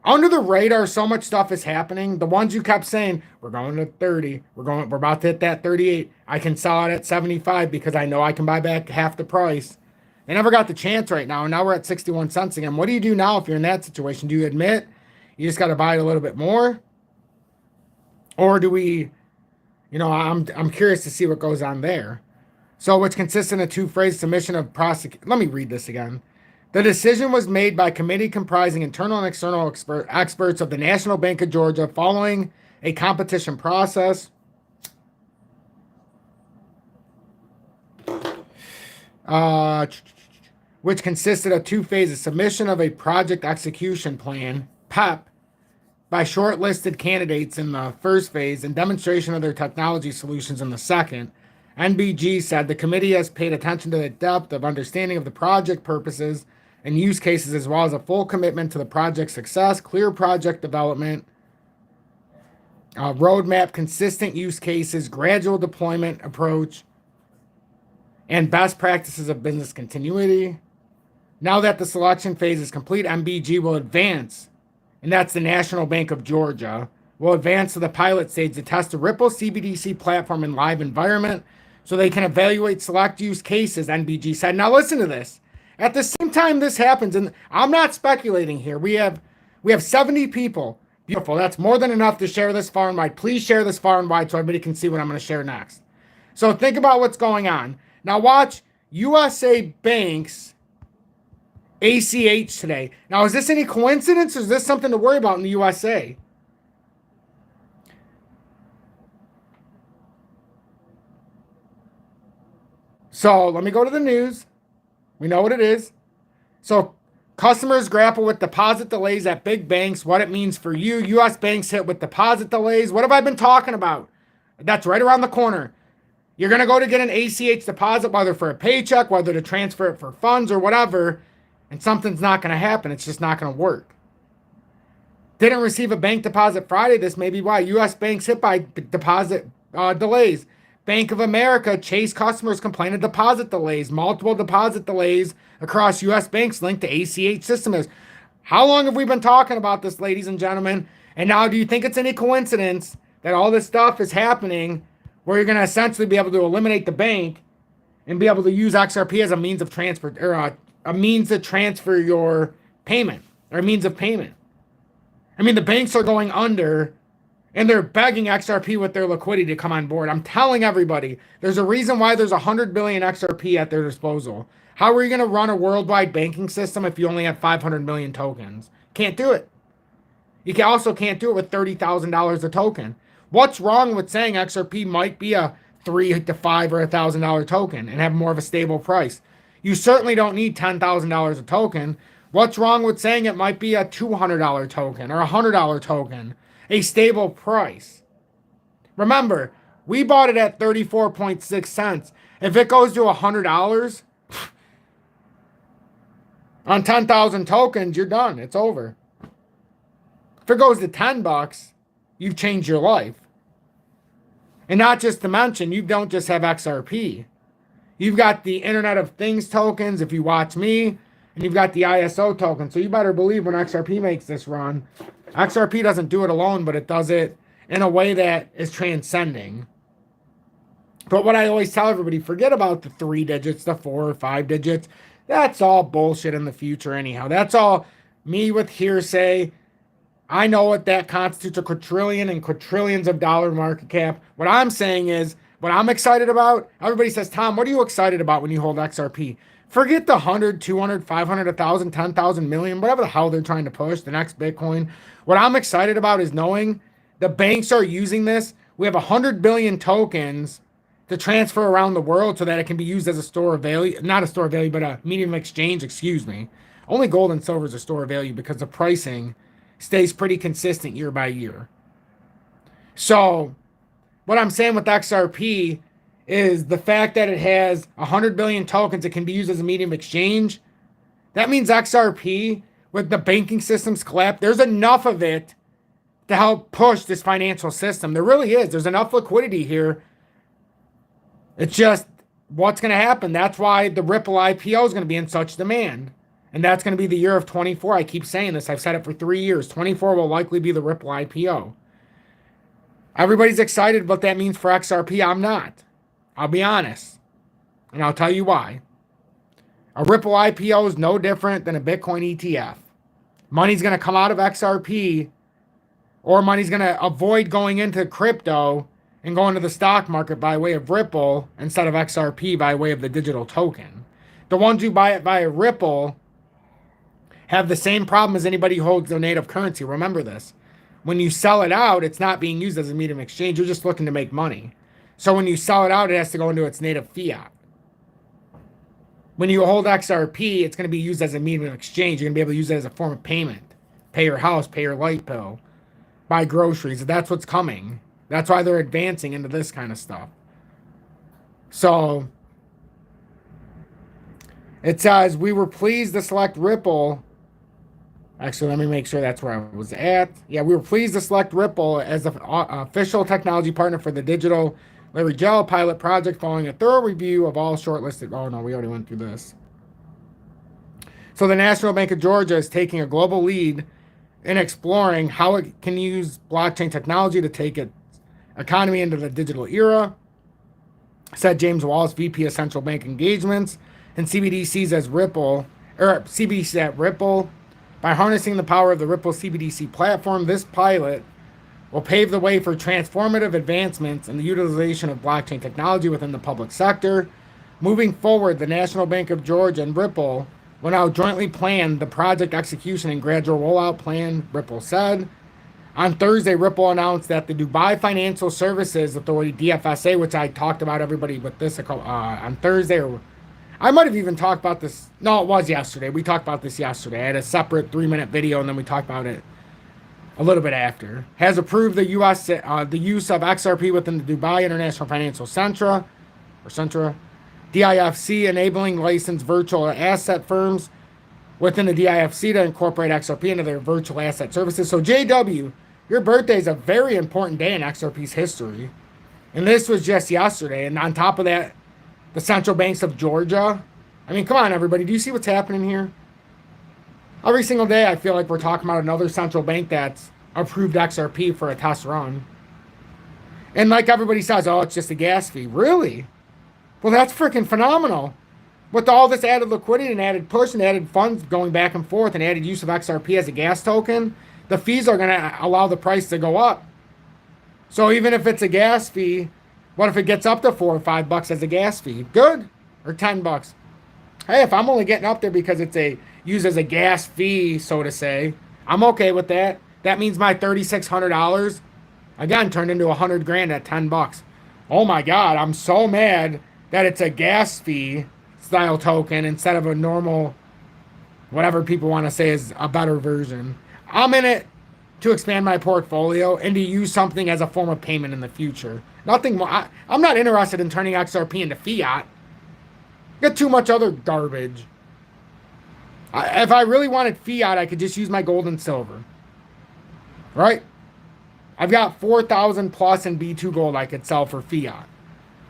under the radar, so much stuff is happening. The ones you kept saying, we're going to 30. We're about to hit that 38. I can sell it at 75 because I know I can buy back half the price. They never got the chance right now. And now we're at 61 cents again. What do you do now if you're in that situation? Do you admit you just got to buy it a little bit more? Or do we, I'm curious to see what goes on there. So which consists in a 2-phrase submission of Let me read this again. The decision was made by a committee comprising internal and external experts of the National Bank of Georgia following a competition process. Which consisted of 2 phases: submission of a project execution plan, PEP, by shortlisted candidates in the first phase and demonstration of their technology solutions in the second. NBG said the committee has paid attention to the depth of understanding of the project purposes and use cases, as well as a full commitment to the project's success, clear project development, roadmap, consistent use cases, gradual deployment approach, and best practices of business continuity. Now that the selection phase is complete, MBG will advance, and that's the National Bank of Georgia, will advance to the pilot stage to test the Ripple CBDC platform in live environment so they can evaluate select use cases, NBG said. Now listen to this. At the same time this happens, and I'm not speculating here, we have 70 people. Beautiful. That's more than enough to share this far and wide. Please share this far and wide so everybody can see what I'm going to share next. So think about what's going on. Now watch USA Banks ACH today. Now, is this any coincidence or is this something to worry about in the USA? So let me go to the news. We know what it is. So customers grapple with deposit delays at big banks, what it means for you. U.S. banks hit with deposit delays. What have I been talking about? That's right around the corner. You're going to go to get an ACH deposit, whether for a paycheck, whether to transfer it for funds or whatever, and something's not going to happen. It's just not going to work. Didn't receive a bank deposit Friday. This may be why. U.S. banks hit by deposit delays. Bank of America, Chase customers complain of deposit delays. Multiple deposit delays across U.S. banks linked to ACH systems. How long have we been talking about this, ladies and gentlemen? And now do you think it's any coincidence that all this stuff is happening where you're going to essentially be able to eliminate the bank and be able to use XRP as a means of transfer, or a means to transfer your payment, or a means of payment? I mean, the banks are going under and they're begging XRP with their liquidity to come on board. I'm telling everybody, there's a reason why there's 100 billion XRP at their disposal. How are you going to run a worldwide banking system if you only have 500 million tokens? Can't do it. You also can't do it with $30,000 a token. What's wrong with saying XRP might be a $3 to $5 or $1,000 token and have more of a stable price? You certainly don't need $10,000 a token. What's wrong with saying it might be a $200 token or a $100 token? A stable price. Remember, we bought it at 34.6 cents. If it goes to $100 on 10,000 tokens, you're done. It's over. If it goes to $10, you've changed your life. And not just to mention, you don't just have XRP. You've got the Internet of Things tokens, if you watch me, and you've got the ISO token. So you better believe when XRP makes this run, XRP doesn't do it alone, but it does it in a way that is transcending. But what I always tell everybody, forget about the 3 digits, the 4 or 5 digits. That's all bullshit in the future anyhow. That's all me with hearsay. I know what that constitutes, a quadrillion and quadrillions of dollar market cap. What I'm saying is, what I'm excited about, everybody says, Tom, what are you excited about when you hold XRP? Forget the 100, 200, 500, 1,000, 10,000 million, whatever the hell they're trying to push, the next Bitcoin. What I'm excited about is knowing the banks are using this. We have 100 billion tokens to transfer around the world so that it can be used as a store of value, not a store of value, but a medium of exchange, excuse me. Only gold and silver is a store of value because the pricing stays pretty consistent year by year. So what I'm saying with XRP is the fact that it has 100 billion tokens that can be used as a medium of exchange. That means XRP, with the banking systems collapse, there's enough of it to help push this financial system. There really is. There's enough liquidity here. It's just what's going to happen. That's why the Ripple IPO is going to be in such demand. And that's going to be the year of 24. I keep saying this. I've said it for 3 years. 24 will likely be the Ripple IPO. Everybody's excited what that means for XRP. I'm not. I'll be honest. And I'll tell you why. A Ripple IPO is no different than a Bitcoin ETF. Money's going to come out of XRP, or money's going to avoid going into crypto and go into the stock market by way of Ripple instead of XRP by way of the digital token. The ones who buy it via Ripple have the same problem as anybody who holds their native currency. Remember this. When you sell it out, it's not being used as a medium of exchange. You're just looking to make money. So when you sell it out, it has to go into its native fiat. When you hold XRP, it's going to be used as a medium of exchange. You're going to be able to use it as a form of payment. Pay your house, pay your light bill, buy groceries. That's what's coming. That's why they're advancing into this kind of stuff. So it says, we were pleased to select Ripple. Actually, let me make sure that's where I was at. Yeah, we were pleased to select Ripple as the official technology partner for the digital Larry Gel pilot project following a thorough review of all shortlisted. Oh, no, we already went through this. So the National Bank of Georgia is taking a global lead in exploring how it can use blockchain technology to take its economy into the digital era. said James Wallace, VP of Central Bank Engagements and CBDCs as Ripple, or CBDC at Ripple. By harnessing the power of the Ripple CBDC platform, this pilot will pave the way for transformative advancements in the utilization of blockchain technology within the public sector. Moving forward, the National Bank of Georgia and Ripple will now jointly plan the project execution and gradual rollout plan, Ripple said. On Thursday, Ripple announced that the Dubai Financial Services Authority, DFSA, which I talked about everybody with this on Thursday, or I might have even talked about this. No, it was yesterday. We talked about this yesterday. I had a separate 3-minute video, and then we talked about it a little bit after. Has approved the use of XRP within the Dubai International Financial Centra, DIFC, enabling licensed virtual asset firms within the DIFC to incorporate XRP into their virtual asset services. So, JW, your birthday is a very important day in XRP's history. And this was just yesterday. And on top of that, the central banks of Georgia. I mean, come on, everybody. Do you see what's happening here? Every single day, I feel like we're talking about another central bank that's approved XRP for a test run. And like everybody says, oh, it's just a gas fee. Really? Well, that's freaking phenomenal. With all this added liquidity and added push and added funds going back and forth and added use of XRP as a gas token, the fees are going to allow the price to go up. So even if it's a gas fee, what if it gets up to $4 or $5 as a gas fee? Good. Or $10. Hey, if I'm only getting up there because it's used as a gas fee, so to say, I'm okay with that. That means my $3,600 again turned into $100,000 at $10. Oh my God, I'm so mad that it's a gas fee style token instead of a normal, whatever people want to say is a better version. I'm in it to expand my portfolio and to use something as a form of payment in the future. Nothing more. I'm not interested in turning XRP into fiat. Got too much other garbage. If I really wanted fiat, I could just use my gold and silver. Right? I've got 4,000 plus in B2 gold I could sell for fiat.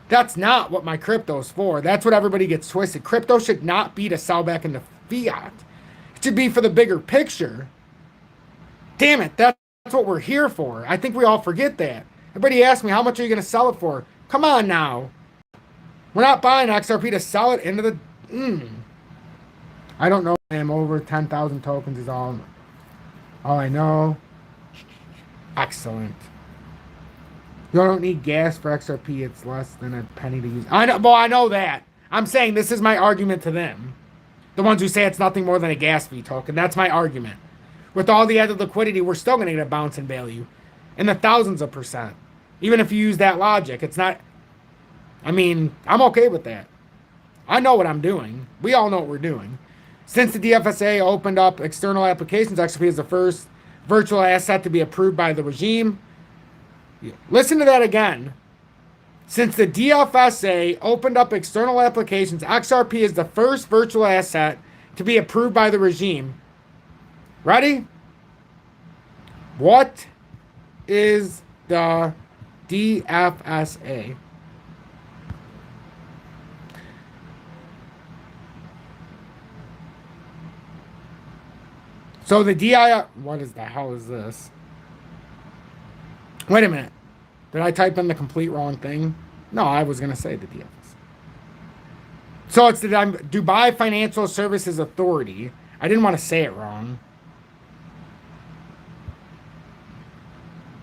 That's not what my crypto's for. That's what everybody gets twisted. Crypto should not be to sell back into fiat. It should be for the bigger picture. Damn it, that's what we're here for. I think we all forget that. Everybody asks me, how much are you going to sell it for? Come on now. We're not buying XRP to sell it into the... I don't know. I am over 10,000 tokens is all I know. Excellent. You don't need gas for XRP. It's less than a penny to use. I know. Well, I know that. I'm saying this is my argument to them. The ones who say it's nothing more than a gas fee token. That's my argument. With all the added liquidity, we're still going to get a bounce in value. In the thousands of percent. Even if you use that logic. It's not... I mean, I'm okay with that. I know what I'm doing. We all know what we're doing. Since the DFSA opened up external applications, XRP is the first virtual asset to be approved by the regime. Listen to that again. Since the DFSA opened up external applications, XRP is the first virtual asset to be approved by the regime. Ready? What is the DFSA? So the what is the hell is this? Wait a minute. Did I type in the complete wrong thing? No, I was going to say the DFS. So it's the Dubai Financial Services Authority. I didn't want to say it wrong.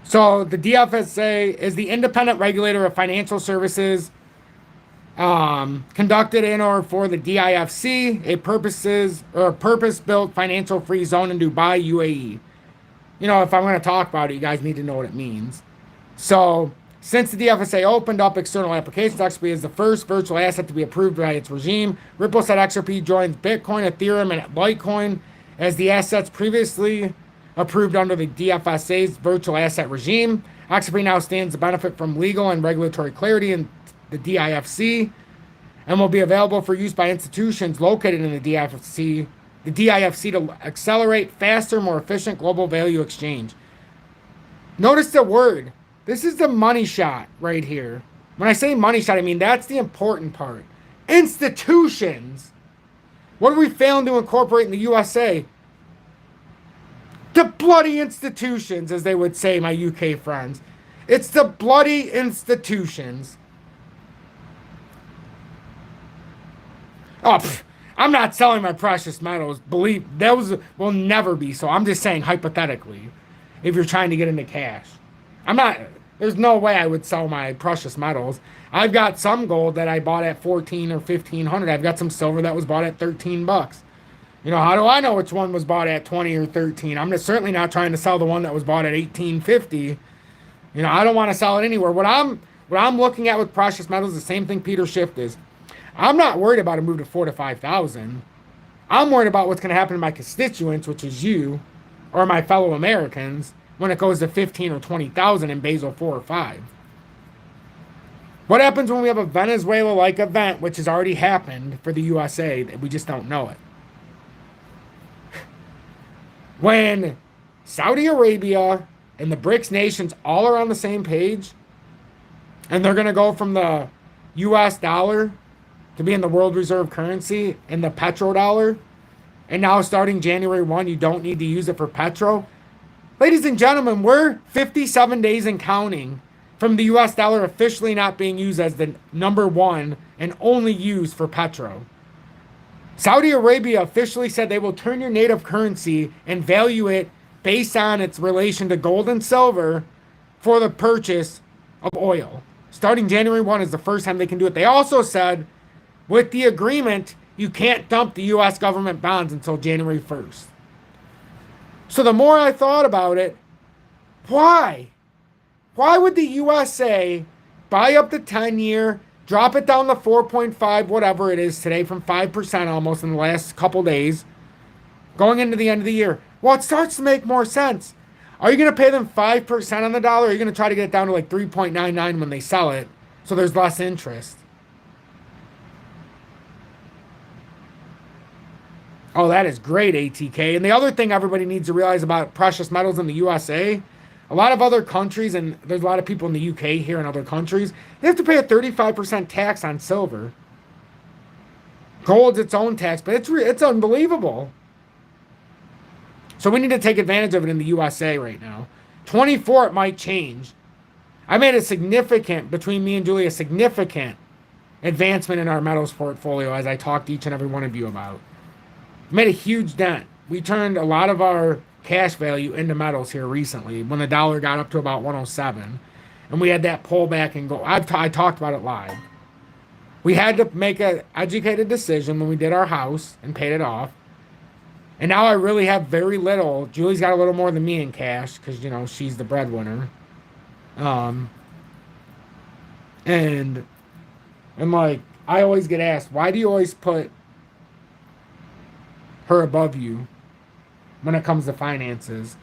So the DFSA is the independent regulator of financial services conducted in or for the DIFC, a purpose-built financial-free zone in Dubai, UAE. You know, if I'm going to talk about it, you guys need to know what it means. So, since the DFSA opened up external applications, XRP is the first virtual asset to be approved by its regime. Ripple said XRP joins Bitcoin, Ethereum, and Litecoin as the assets previously approved under the DFSA's virtual asset regime. XRP now stands to benefit from legal and regulatory clarity in the DIFC and will be available for use by institutions located in the DIFC to accelerate faster, more efficient global value exchange. Notice the word. This is the money shot right here. When I say money shot, I mean that's the important part. Institutions. What are we failing to incorporate in the USA? The bloody institutions, as they would say, my UK friends. It's the bloody institutions Oh, I'm not selling my precious metals. Believe those will never be. So I'm just saying hypothetically, if you're trying to get into cash, I'm not. There's no way I would sell my precious metals. I've got some gold that I bought at 14 or 1500. I've got some silver that was bought at 13 bucks. You know, how do I know which one was bought at 20 or 13? I'm just certainly not trying to sell the one that was bought at 1850. You know, I don't want to sell it anywhere. What I'm looking at with precious metals, the same thing Peter Schiff is. I'm not worried about a move to 4 to 5,000. I'm worried about what's going to happen to my constituents, which is you, or my fellow Americans, when it goes to 15 or 20,000 in Basel 4 or 5. What happens when we have a Venezuela-like event, which has already happened for the USA, that we just don't know it? When Saudi Arabia and the BRICS nations all are on the same page, and they're going to go from the US dollar to be in the world reserve currency and the petrodollar, and now starting January 1, you don't need to use it for petro. Ladies and gentlemen, we're 57 days and counting from the US dollar officially not being used as the number one and only used for petro. Saudi Arabia officially said they will turn your native currency and value it based on its relation to gold and silver for the purchase of oil. Starting January 1 is the first time they can do it. They also said, with the agreement, you can't dump the U.S. government bonds until January 1st. So the more I thought about it, why? Why would the USA buy up the 10-year, drop it down to 4.5, whatever it is today, from 5% almost in the last couple days, going into the end of the year? Well, it starts to make more sense. Are you going to pay them 5% on the dollar, or are you going to try to get it down to like 3.99 when they sell it so there's less interest? Oh, that is great, ATK. And the other thing everybody needs to realize about precious metals in the USA, a lot of other countries, and there's a lot of people in the UK here and other countries, they have to pay a 35% tax on silver. Gold's its own tax, but it's unbelievable. So we need to take advantage of it in the USA right now. 24, it might change. I made a significant, between me and Julie, a significant advancement in our metals portfolio, as I talked to each and every one of you about. Made a huge dent. We turned a lot of our cash value into metals here recently when the dollar got up to about 107. And we had that pullback and go. I talked about it live. We had to make an educated decision when we did our house and paid it off. And now I really have very little. Julie's got a little more than me in cash because, you know, she's the breadwinner. And like, I always get asked, why do you always put her above you when it comes to finances?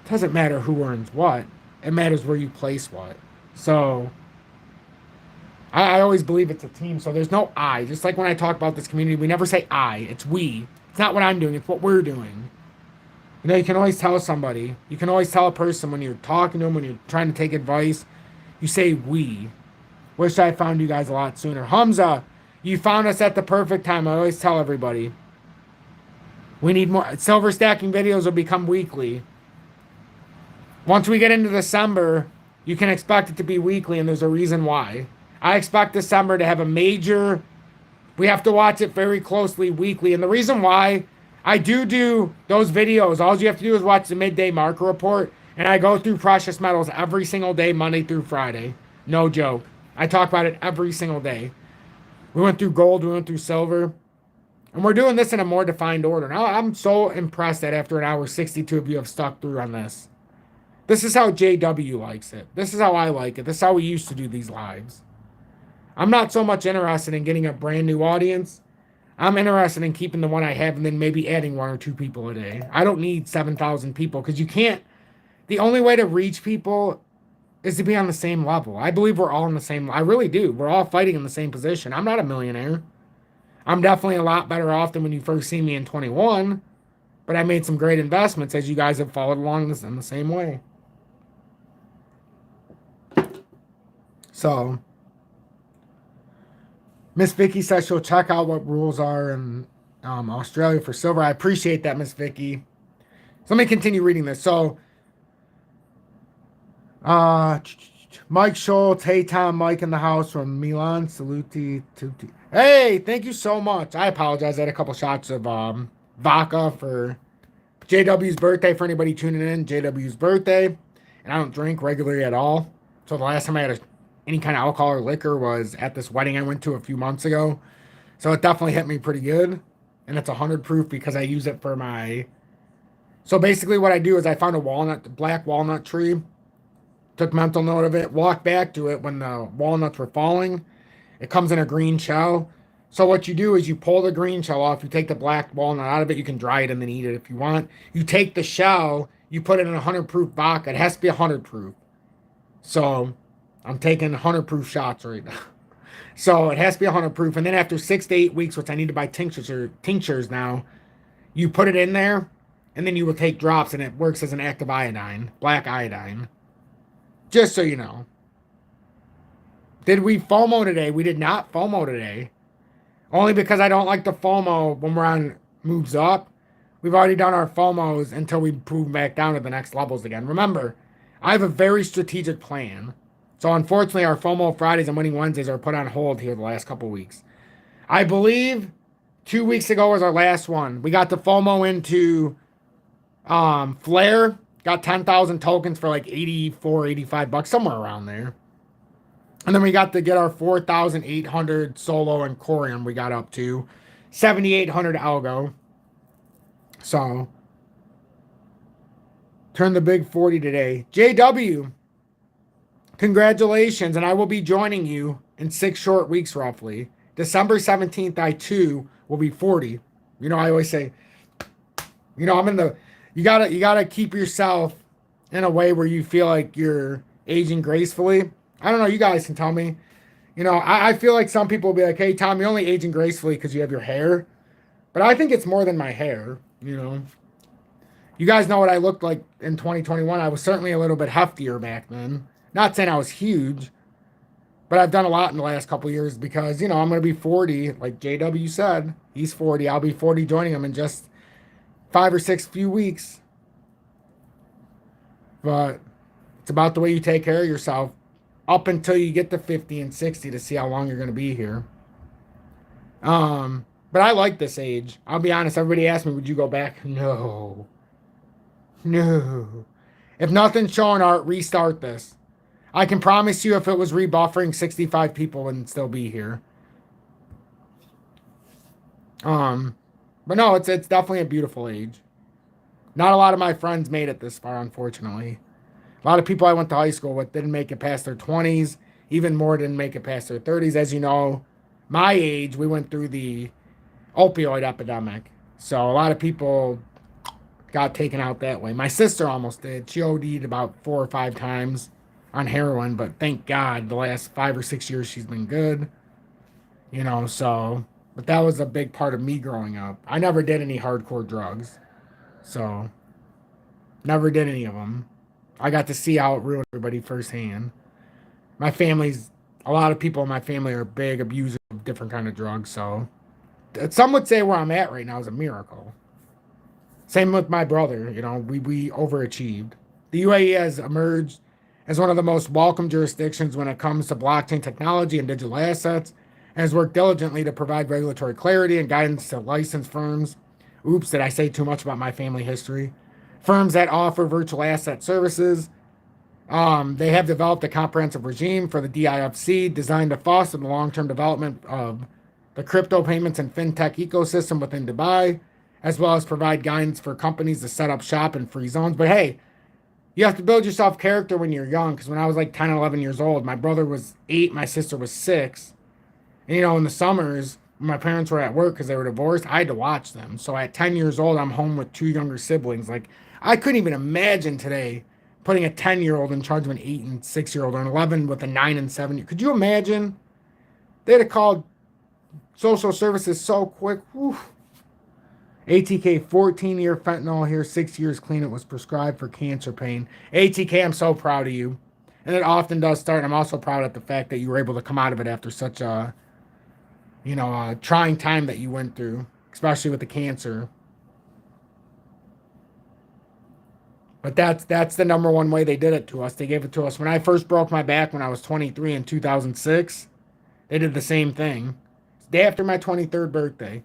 It doesn't matter who earns what. It matters where you place what. So I always believe it's a team. So there's no I. Just like when I talk about this community, we never say I. It's we. It's not what I'm doing. It's what we're doing. You know, you can always tell somebody. You can always tell a person when you're talking to them, when you're trying to take advice. You say we. Wish I found you guys a lot sooner. Hamza, you found us at the perfect time. I always tell everybody. We need more. Silver stacking videos will become weekly. Once we get into December, you can expect it to be weekly, and there's a reason why. I expect December to have a major. We have to watch it very closely weekly. And the reason why I do those videos, all you have to do is watch the midday market report. And I go through precious metals every single day, Monday through Friday. No joke. I talk about it every single day. We went through gold, we went through silver. And we're doing this in a more defined order. Now, I'm so impressed that after an hour, 62 of you have stuck through on this. This is how JW likes it. This is how I like it. This is how we used to do these lives. I'm not so much interested in getting a brand new audience. I'm interested in keeping the one I have and then maybe adding 1 or 2 people a day. I don't need 7,000 people because you can't. The only way to reach people is to be on the same level. I believe we're all in the same. I really do. We're all fighting in the same position. I'm not a millionaire. I'm definitely a lot better off than when you first see me in 21. But I made some great investments as you guys have followed along in the same way. So, Miss Vicky says she'll check out what rules are in Australia for silver. I appreciate that, Miss Vicky. So let me continue reading this. So, Mike Schultz, hey Tom, Mike in the house from Milan. Saluti tutti. Hey, thank you so much. I apologize. I had a couple shots of vodka for JW's birthday. For anybody tuning in, JW's birthday, and I don't drink regularly at all. So the last time I had any kind of alcohol or liquor was at this wedding I went to a few months ago. So it definitely hit me pretty good, and it's 100 proof because I use it for my. So basically, what I do is I found a black walnut tree. Took mental note of it, walked back to it when the walnuts were falling. It comes in a green shell. So what you do is you pull the green shell off, you take the black walnut out of it, you can dry it and then eat it if you want. You take the shell, you put it in 100 proof vodka. It has to be 100 proof. So I'm taking 100 proof shots right now. So it has to be 100 proof. And then after 6 to 8 weeks, which I need to buy tinctures now, you put it in there and then you will take drops and it works as an active iodine, black iodine. Just so you know. Did we FOMO today? We did not FOMO today. Only because I don't like the FOMO when we're on moves up. We've already done our FOMOs until we move back down to the next levels again. Remember, I have a very strategic plan. So unfortunately, our FOMO Fridays and Winning Wednesdays are put on hold here the last couple weeks. I believe 2 weeks ago was our last one. We got the FOMO into Flare. Got 10,000 tokens for like 84, 85 bucks, somewhere around there. And then we got to get our 4,800 solo and Corium we got up to. 7,800 algo. So, turn the big 40 today. JW, congratulations. And I will be joining you in 6 short weeks roughly. December 17th, I too will be 40. You know, I always say, you know, I'm in the... You gotta keep yourself in a way where you feel like you're aging gracefully. I don't know. You guys can tell me. You know, I feel like some people will be like, "Hey, Tom, you're only aging gracefully because you have your hair," but I think it's more than my hair. You know, you guys know what I looked like in 2021. I was certainly a little bit heftier back then. Not saying I was huge, but I've done a lot in the last couple of years because you know I'm gonna be 40, like JW said. He's 40. I'll be 40, joining him in just 5 or 6 few weeks. But it's about the way you take care of yourself up until you get to 50 and 60 to see how long you're going to be here. But I like this age. I'll be honest. Everybody asked me, would you go back? No. If nothing's showing, Art, restart this. I can promise you if it was rebuffering, 65 people wouldn't still be here. But no, it's definitely a beautiful age. Not a lot of my friends made it this far, unfortunately. A lot of people I went to high school with didn't make it past their 20s. Even more didn't make it past their 30s. As you know, my age, we went through the opioid epidemic. So a lot of people got taken out that way. My sister almost did. She OD'd about 4 or 5 times on heroin. But thank God the last 5 or 6 years she's been good. You know, so... But that was a big part of me growing up. I never did any hardcore drugs. So, never did any of them. I got to see how it ruined everybody firsthand. My family's, a lot of people in my family are big abusers of different kind of drugs. So, some would say where I'm at right now is a miracle. Same with my brother. You know, we overachieved. The UAE has emerged as one of the most welcome jurisdictions when it comes to blockchain technology and digital assets, and has worked diligently to provide regulatory clarity and guidance to licensed firms. Oops, did I say too much about my family history? Firms that offer virtual asset services. They have developed a comprehensive regime for the DIFC designed to foster the long-term development of the crypto payments and fintech ecosystem within Dubai, as well as provide guidance for companies to set up shop in free zones. But hey, you have to build yourself character when you're young, because when I was like 10, 11 years old, my brother was 8, my sister was 6. And, you know, in the summers, when my parents were at work because they were divorced, I had to watch them. So at 10 years old, I'm home with 2 younger siblings. Like, I couldn't even imagine today putting a 10-year-old in charge of an 8 and 6-year-old or an 11 with a 9 and 7. Could you imagine? They'd have called social services so quick. Whew. ATK, 14-year fentanyl here, 6 years clean. It was prescribed for cancer pain. ATK, I'm so proud of you. And it often does start. And I'm also proud of the fact that you were able to come out of it after such a, you know, a trying time that you went through, especially with the cancer. But that's the number one way they did it to us. They gave it to us. When I first broke my back when I was 23 in 2006, they did the same thing. Day after my 23rd birthday.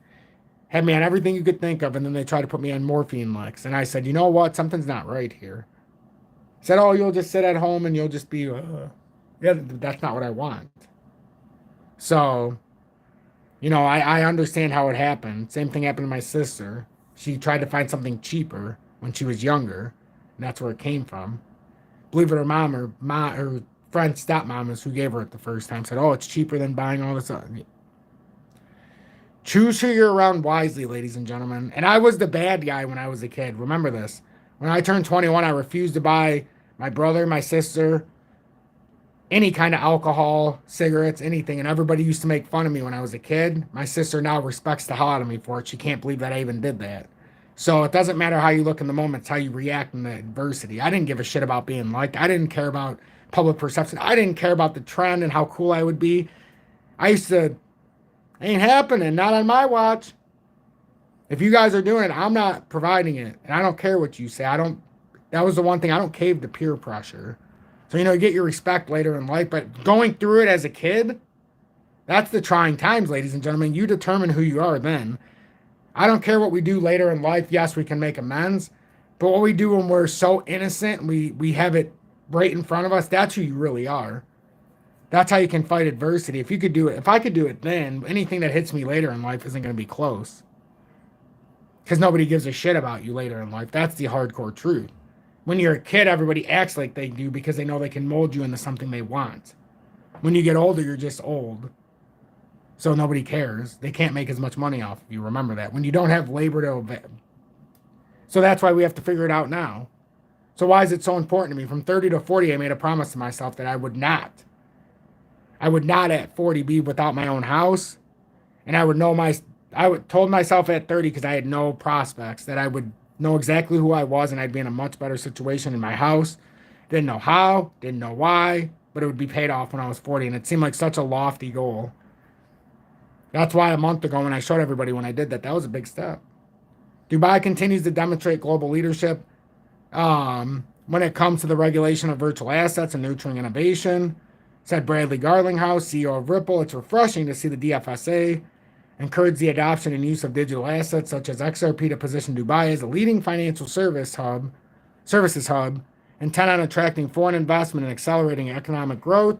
Had me on everything you could think of, and then they tried to put me on morphine licks. And I said, you know what? Something's not right here. I said, oh, you'll just sit at home and you'll just be, yeah, that's not what I want. So, you know, I understand how it happened. Same thing happened to my sister. She tried to find something cheaper when she was younger, and that's where it came from. Believe it or not, her friend stepmom is who gave her it the first time. Said, oh, it's cheaper than buying all this. Choose who you're around wisely, ladies and gentlemen. And I was the bad guy when I was a kid. Remember this. When I turned 21, I refused to buy my brother, my sister, any kind of alcohol, cigarettes, anything. And everybody used to make fun of me when I was a kid. My sister now respects the hell out of me for it. She can't believe that I even did that. So it doesn't matter how you look in the moment. It's how you react in the adversity. I didn't give a shit about being liked. I didn't care about public perception. I didn't care about the trend and how cool I would be. I used to, ain't happening. Not on my watch. If you guys are doing it, I'm not providing it. And I don't care what you say. That was the one thing. I don't cave to peer pressure. So, you know, you get your respect later in life. But going through it as a kid, that's the trying times, ladies and gentlemen. You determine who you are then. I don't care what we do later in life. Yes, we can make amends. But what we do when we're so innocent and we have it right in front of us, that's who you really are. That's how you can fight adversity. If you could do it, if I could do it then, anything that hits me later in life isn't going to be close. Because nobody gives a shit about you later in life. That's the hardcore truth. When you're a kid, everybody acts like they do because they know they can mold you into something they want. When you get older, you're just old. So nobody cares. They can't make as much money off of you. Remember that. When you don't have labor to... So that's why we have to figure it out now. So why is it so important to me? From 30 to 40, I made a promise to myself that I would not at 40 be without my own house. And I told myself at 30, because I had no prospects, that I would know exactly who I was and I'd be in a much better situation in my house. Didn't know how, didn't know why, but it would be paid off when I was 40. And it seemed like such a lofty goal. That's why a month ago when I showed everybody when I did that, that was a big step. Dubai continues to demonstrate global leadership when it comes to the regulation of virtual assets and nurturing innovation. Said Bradley Garlinghouse, CEO of Ripple, it's refreshing to see the DFSA encourage the adoption and use of digital assets such as XRP to position Dubai as a leading financial services hub, intent on attracting foreign investment and accelerating economic growth.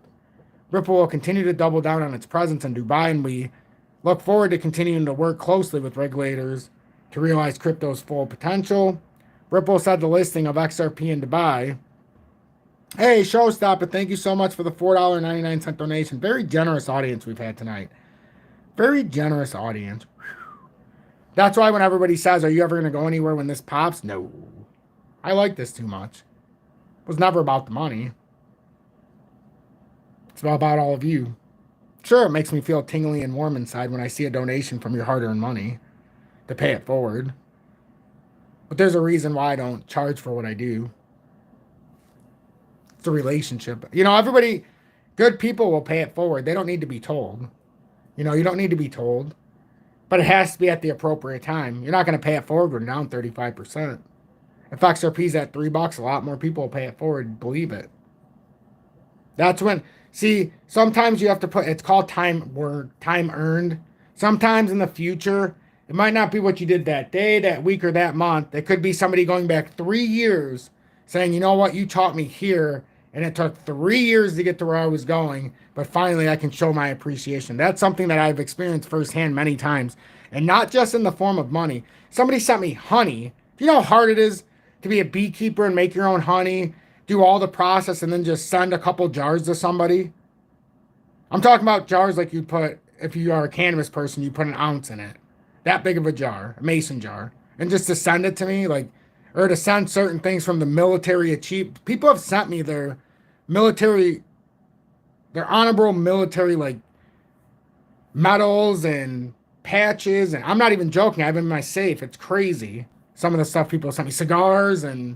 Ripple will continue to double down on its presence in Dubai, and we look forward to continuing to work closely with regulators to realize crypto's full potential. Ripple said the listing of XRP in Dubai. Hey, Showstopper, thank you so much for the $4.99 donation. Very generous audience we've had tonight. Very generous audience. That's why when everybody says, are you ever going to go anywhere when this pops? No. I like this too much. It was never about the money. It's about all of you. Sure, it makes me feel tingly and warm inside when I see a donation from your hard-earned money to pay it forward. But there's a reason why I don't charge for what I do. It's a relationship. You know, everybody, good people will pay it forward. They don't need to be told. You know, you don't need to be told. But it has to be at the appropriate time. You're not going to pay it forward when down 35%. If XRP's at $3, a lot more people will pay it forward. Believe it. That's when... See, sometimes you have to put... It's called time earned. Sometimes in the future, it might not be what you did that day, that week, or that month. It could be somebody going back 3 years saying, you know what, you taught me here, and it took 3 years to get to where I was going, but finally I can show my appreciation. That's something that I've experienced firsthand many times, and not just in the form of money. Somebody sent me honey. Do you know how hard it is to be a beekeeper and make your own honey, do all the process, and then just send a couple jars to somebody? I'm talking about jars like you'd put, if you are a cannabis person, you put an ounce in it. That big of a jar, a mason jar. And just to send it to me, like, or to send certain things from the military achieved. People have sent me their military, their honorable military, like, medals and patches. And I'm not even joking. I have them in my safe. It's crazy. Some of the stuff people sent me, cigars, and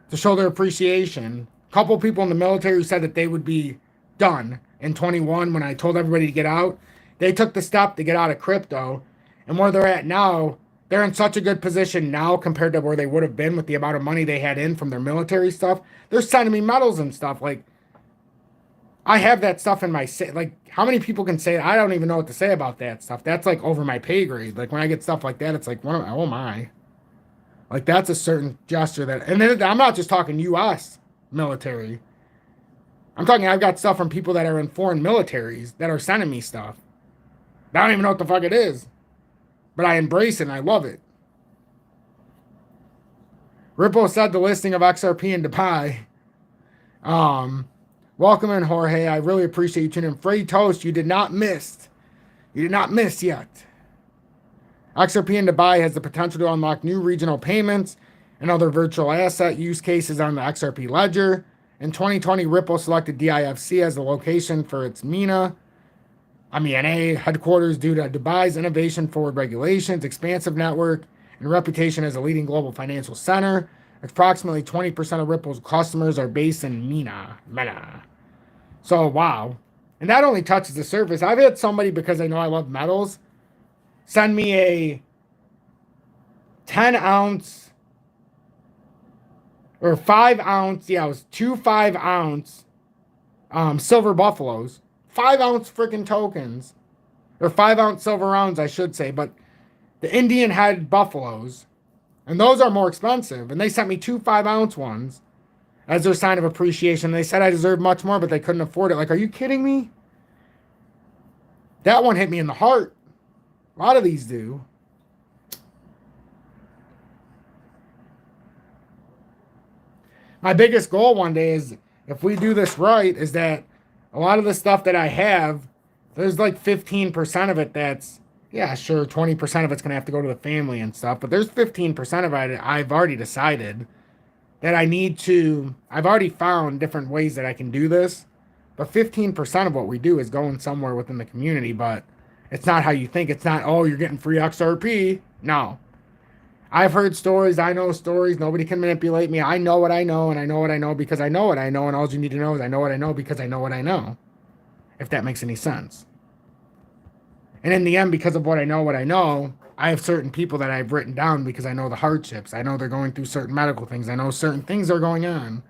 to show their appreciation. A couple people in the military said that they would be done in 21 when I told everybody to get out. They took the step to get out of crypto. And where they're at now, they're in such a good position now compared to where they would have been with the amount of money they had in from their military stuff. They're sending me medals and stuff. Like, I have that stuff in my, like, how many people can say, I don't even know what to say about that stuff. That's like over my pay grade. Like, when I get stuff like that, it's like, oh my. Like, that's a certain gesture that, and then I'm not just talking U.S. military. I'm talking, I've got stuff from people that are in foreign militaries that are sending me stuff. I don't even know what the fuck it is. But I embrace it and I love it. Ripple said the listing of XRP in Dubai. Welcome in, Jorge. I really appreciate you tuning in. Free Toast, you did not miss. You did not miss yet. XRP in Dubai has the potential to unlock new regional payments and other virtual asset use cases on the XRP ledger. In 2020, Ripple selected DIFC as the location for its MENA headquarters due to Dubai's innovation-forward regulations, expansive network, and reputation as a leading global financial center. Approximately 20% of Ripple's customers are based in MENA. So, wow. And that only touches the surface. I've had somebody, because they know I love metals, send me a 10-ounce or 5-ounce, it was 2 5-ounce silver buffaloes. 5-ounce freaking tokens, or 5-ounce silver rounds, I should say, but the Indian head buffaloes, and those are more expensive. And they sent me 2 5-ounce ones as their sign of appreciation. They said I deserved much more, but they couldn't afford it. Like, are you kidding me? That one hit me in the heart. A lot of these do. My biggest goal one day is, if we do this right, is that a lot of the stuff that I have, there's like 15% of it that's, yeah, sure, 20% of it's going to have to go to the family and stuff, but there's 15% of it I've already decided that I need to, I've already found different ways that I can do this, but 15% of what we do is going somewhere within the community, but it's not how you think. It's not, oh, you're getting free XRP. No. I've heard stories. I know stories. Nobody can manipulate me. I know what I know, and I know what I know because I know what I know, and all you need to know is I know what I know because I know what I know, if that makes any sense. And in the end, because of what I know, I have certain people that I've written down because I know the hardships. I know they're going through certain medical things. I know certain things are going on.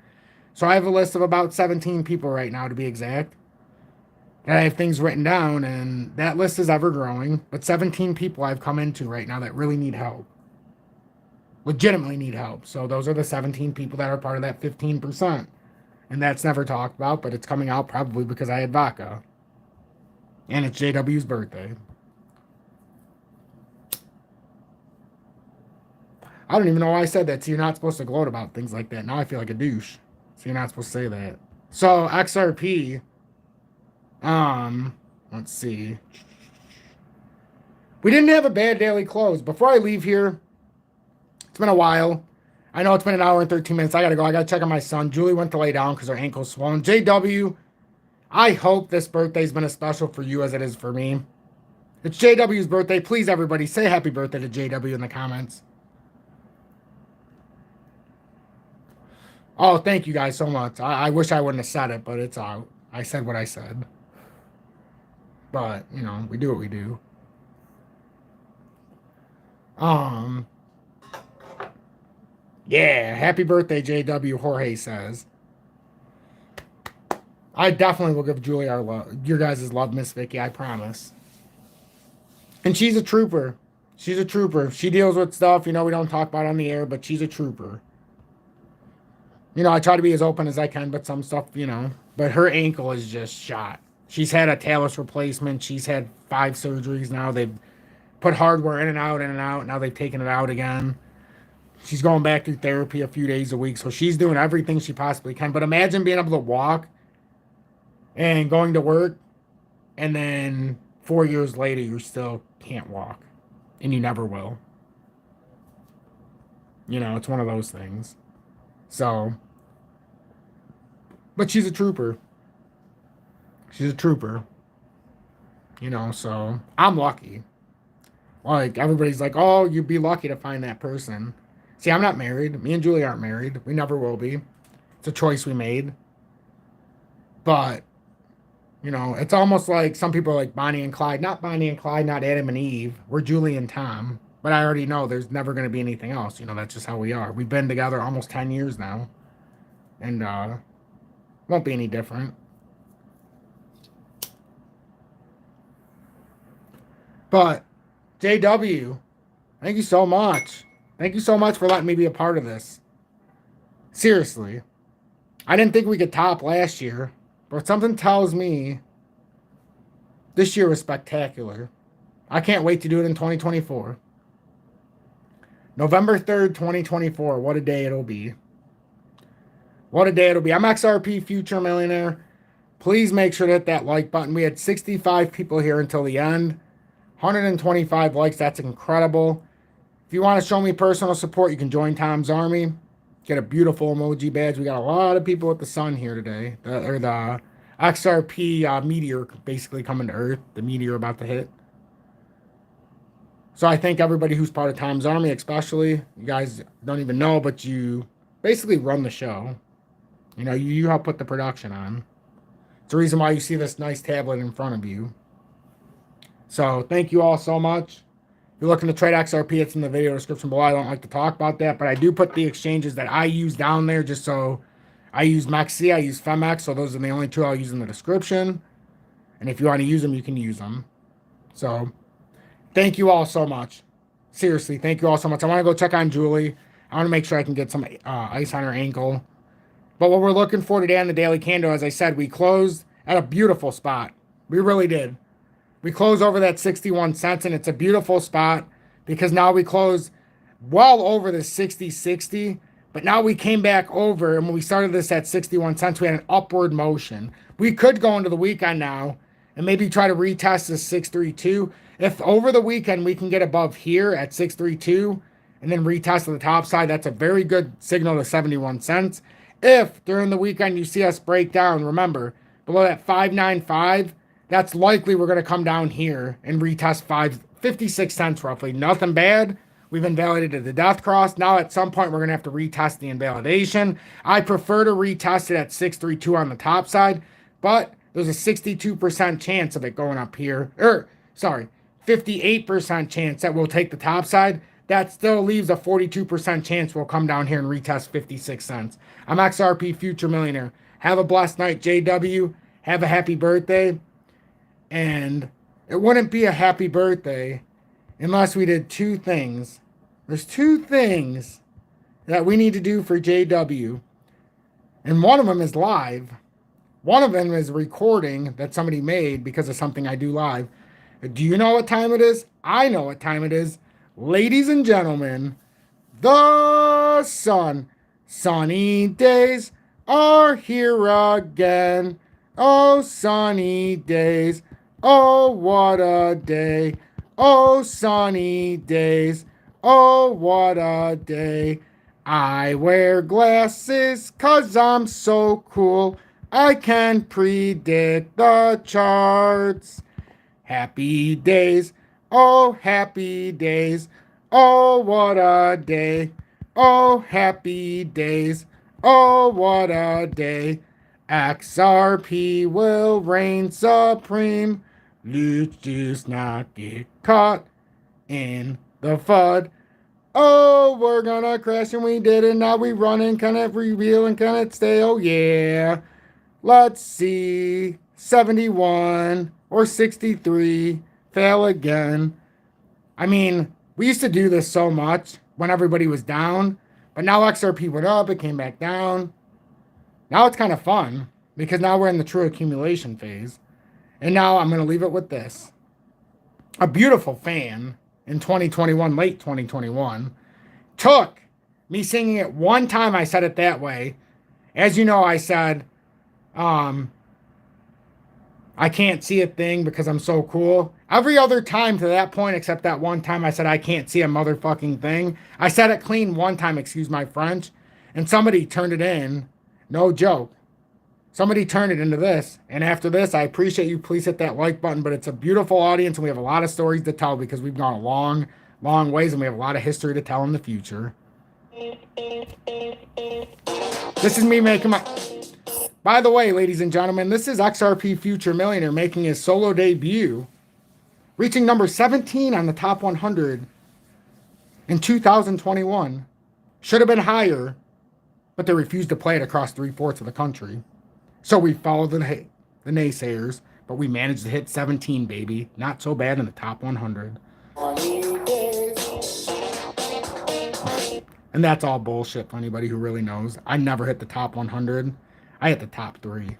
So I have a list of about 17 people right now, to be exact, and I have things written down, and that list is ever growing. But 17 people I've come into right now that really need help. Legitimately need help. So those are the 17 people that are part of that 15%. And that's never talked about, but it's coming out probably because I had vodka. And it's JW's birthday. I don't even know why I said that. So you're not supposed to gloat about things like that. Now I feel like a douche. So you're not supposed to say that. So XRP. Let's see. We didn't have a bad daily close. Before I leave here, it's been a while. I know it's been an hour and 13 minutes. I gotta go. I gotta check on my son. Julie went to lay down because her ankle's swollen. JW, I hope this birthday's been as special for you as it is for me. It's JW's birthday. Please, everybody, say happy birthday to JW in the comments. Oh, thank you guys so much. I wish I wouldn't have said it, but it's out. I said what I said. But, you know, we do what we do. Yeah, happy birthday, JW, Jorge says. I definitely will give Julie our love, your guys' love, Miss Vicky, I promise. And she's a trooper. She's a trooper. She deals with stuff, you know, we don't talk about on the air, but she's a trooper. You know, I try to be as open as I can, but some stuff, you know. But her ankle is just shot. She's had a talus replacement. She's had 5 surgeries now. They've put hardware in and out, in and out. Now they've taken it out again. She's going back through therapy a few days a week. So she's doing everything she possibly can. But imagine being able to walk and going to work, and then 4 years later, you still can't walk. And you never will. You know, it's one of those things. So, but she's a trooper. She's a trooper. You know, so I'm lucky. Like, everybody's like, oh, you'd be lucky to find that person. See, I'm not married. Me and Julie aren't married. We never will be. It's a choice we made. But, you know, it's almost like some people are like Bonnie and Clyde. Not Bonnie and Clyde, not Adam and Eve. We're Julie and Tom. But I already know there's never going to be anything else. You know, that's just how we are. We've been together almost 10 years now. And won't be any different. But, JW, thank you so much. Thank you so much for letting me be a part of this. Seriously. I didn't think we could top last year. But something tells me this year was spectacular. I can't wait to do it in 2024. November 3rd, 2024. What a day it'll be. What a day it'll be. I'm XRP Future Millionaire. Please make sure to hit that like button. We had 65 people here until the end. 125 likes. That's incredible. If you want to show me personal support, you can join Tom's Army. Get a beautiful emoji badge. We got a lot of people with the sun here today. The XRP meteor basically coming to Earth. The meteor about to hit. So I thank everybody who's part of Tom's Army, especially. You guys don't even know, but you basically run the show. You know, you help put the production on. It's the reason why you see this nice tablet in front of you. So thank you all so much. If you're looking to trade XRP, it's in the video description below. I don't like to talk about that, but I do put the exchanges that I use down there just so I use MEXC, I use FEMX, so those are the only two I'll use in the description. And if you want to use them, you can use them. So thank you all so much. Seriously, thank you all so much. I want to go check on Julie. I want to make sure I can get some ice on her ankle. But what we're looking for today on the Daily Candle, as I said, we closed at a beautiful spot. We really did. We closed over that 61 cents, and it's a beautiful spot because now we closed well over the 60.60, but now we came back over, and when we started this at 61 cents, we had an upward motion. We could go into the weekend now and maybe try to retest this 632. If over the weekend we can get above here at 632 and then retest to the top side, that's a very good signal to 71 cents. If during the weekend you see us break down, remember, below that 595, that's likely we're going to come down here and retest 56 cents roughly. Nothing bad. We've invalidated the death cross. Now at some point we're going to have to retest the invalidation. I prefer to retest it at 632 on the top side, but there's a 62% chance of it going up here. 58% chance that we'll take the top side. That still leaves a 42% chance we'll come down here and retest 56 cents. I'm XRP Future Millionaire. Have a blessed night, JW. Have a happy birthday. And it wouldn't be a happy birthday unless we did two things. There's two things that we need to do for JW. And one of them is live. One of them is a recording that somebody made because of something I do live. Do you know what time it is? I know what time it is. Ladies and gentlemen, the sunny days are here again. Oh, sunny days. Oh, what a day. Oh, sunny days. Oh, what a day. I wear glasses 'cause I'm so cool. I can predict the charts. Happy days. Oh, happy days. Oh, what a day. Oh, happy days. Oh, what a day. XRP will reign supreme. Let's just not get caught in the FUD. Oh, we're gonna crash and we did it. Now we running. Can it reveal and can it stay? Oh, yeah. Let's see. 71 or 63. Fail again. I mean, we used to do this so much when everybody was down. But now XRP went up. It came back down. Now it's kind of fun because now we're in the true accumulation phase. And now I'm going to leave it with this. A beautiful fan in 2021, late 2021, took me singing it one time. I said it that way. As you know, I said, I can't see a thing because I'm so cool. Every other time to that point, except that one time I said I can't see a motherfucking thing. I said it clean one time, excuse my French. And somebody turned it in. No joke. Somebody turned it into this. And after this, I appreciate you. Please hit that like button. But it's a beautiful audience, and we have a lot of stories to tell because we've gone a long, long ways, and we have a lot of history to tell in the future. This is me making my... By the way, ladies and gentlemen, this is XRP Future Millionaire making his solo debut, reaching number 17 on the top 100 in 2021. Should have been higher, but they refused to play it across 3/4 of the country. So we followed the naysayers, but we managed to hit 17, baby. Not so bad in the top 100. And that's all bullshit for anybody who really knows. I never hit the top 100. I hit the top 3.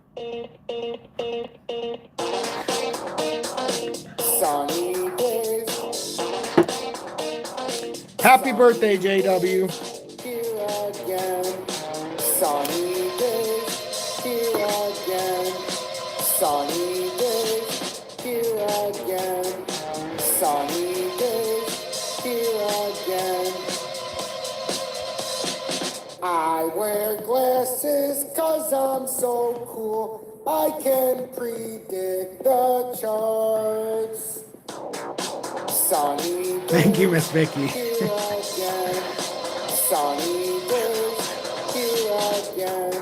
Happy birthday, JW. Here again. Sunny days. Here again. Sunny days. Here again. Sunny days. Here again. I wear glasses 'cause I'm so cool. I can predict the charts. Sunny days. Thank you, Miss Vicky. Here again. Sunny days. Here again.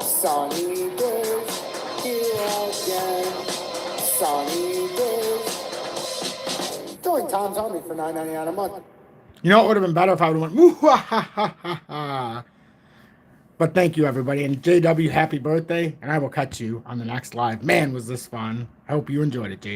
Sunny days. Here again. Sunny days. Join Tom's Army for $9.99 a month. You know, it would have been better if I would have went, "Woo-ha-ha-ha-ha-ha." But thank you, everybody. And JW, happy birthday. And I will catch you on the next live. Man, was this fun. I hope you enjoyed it, JW.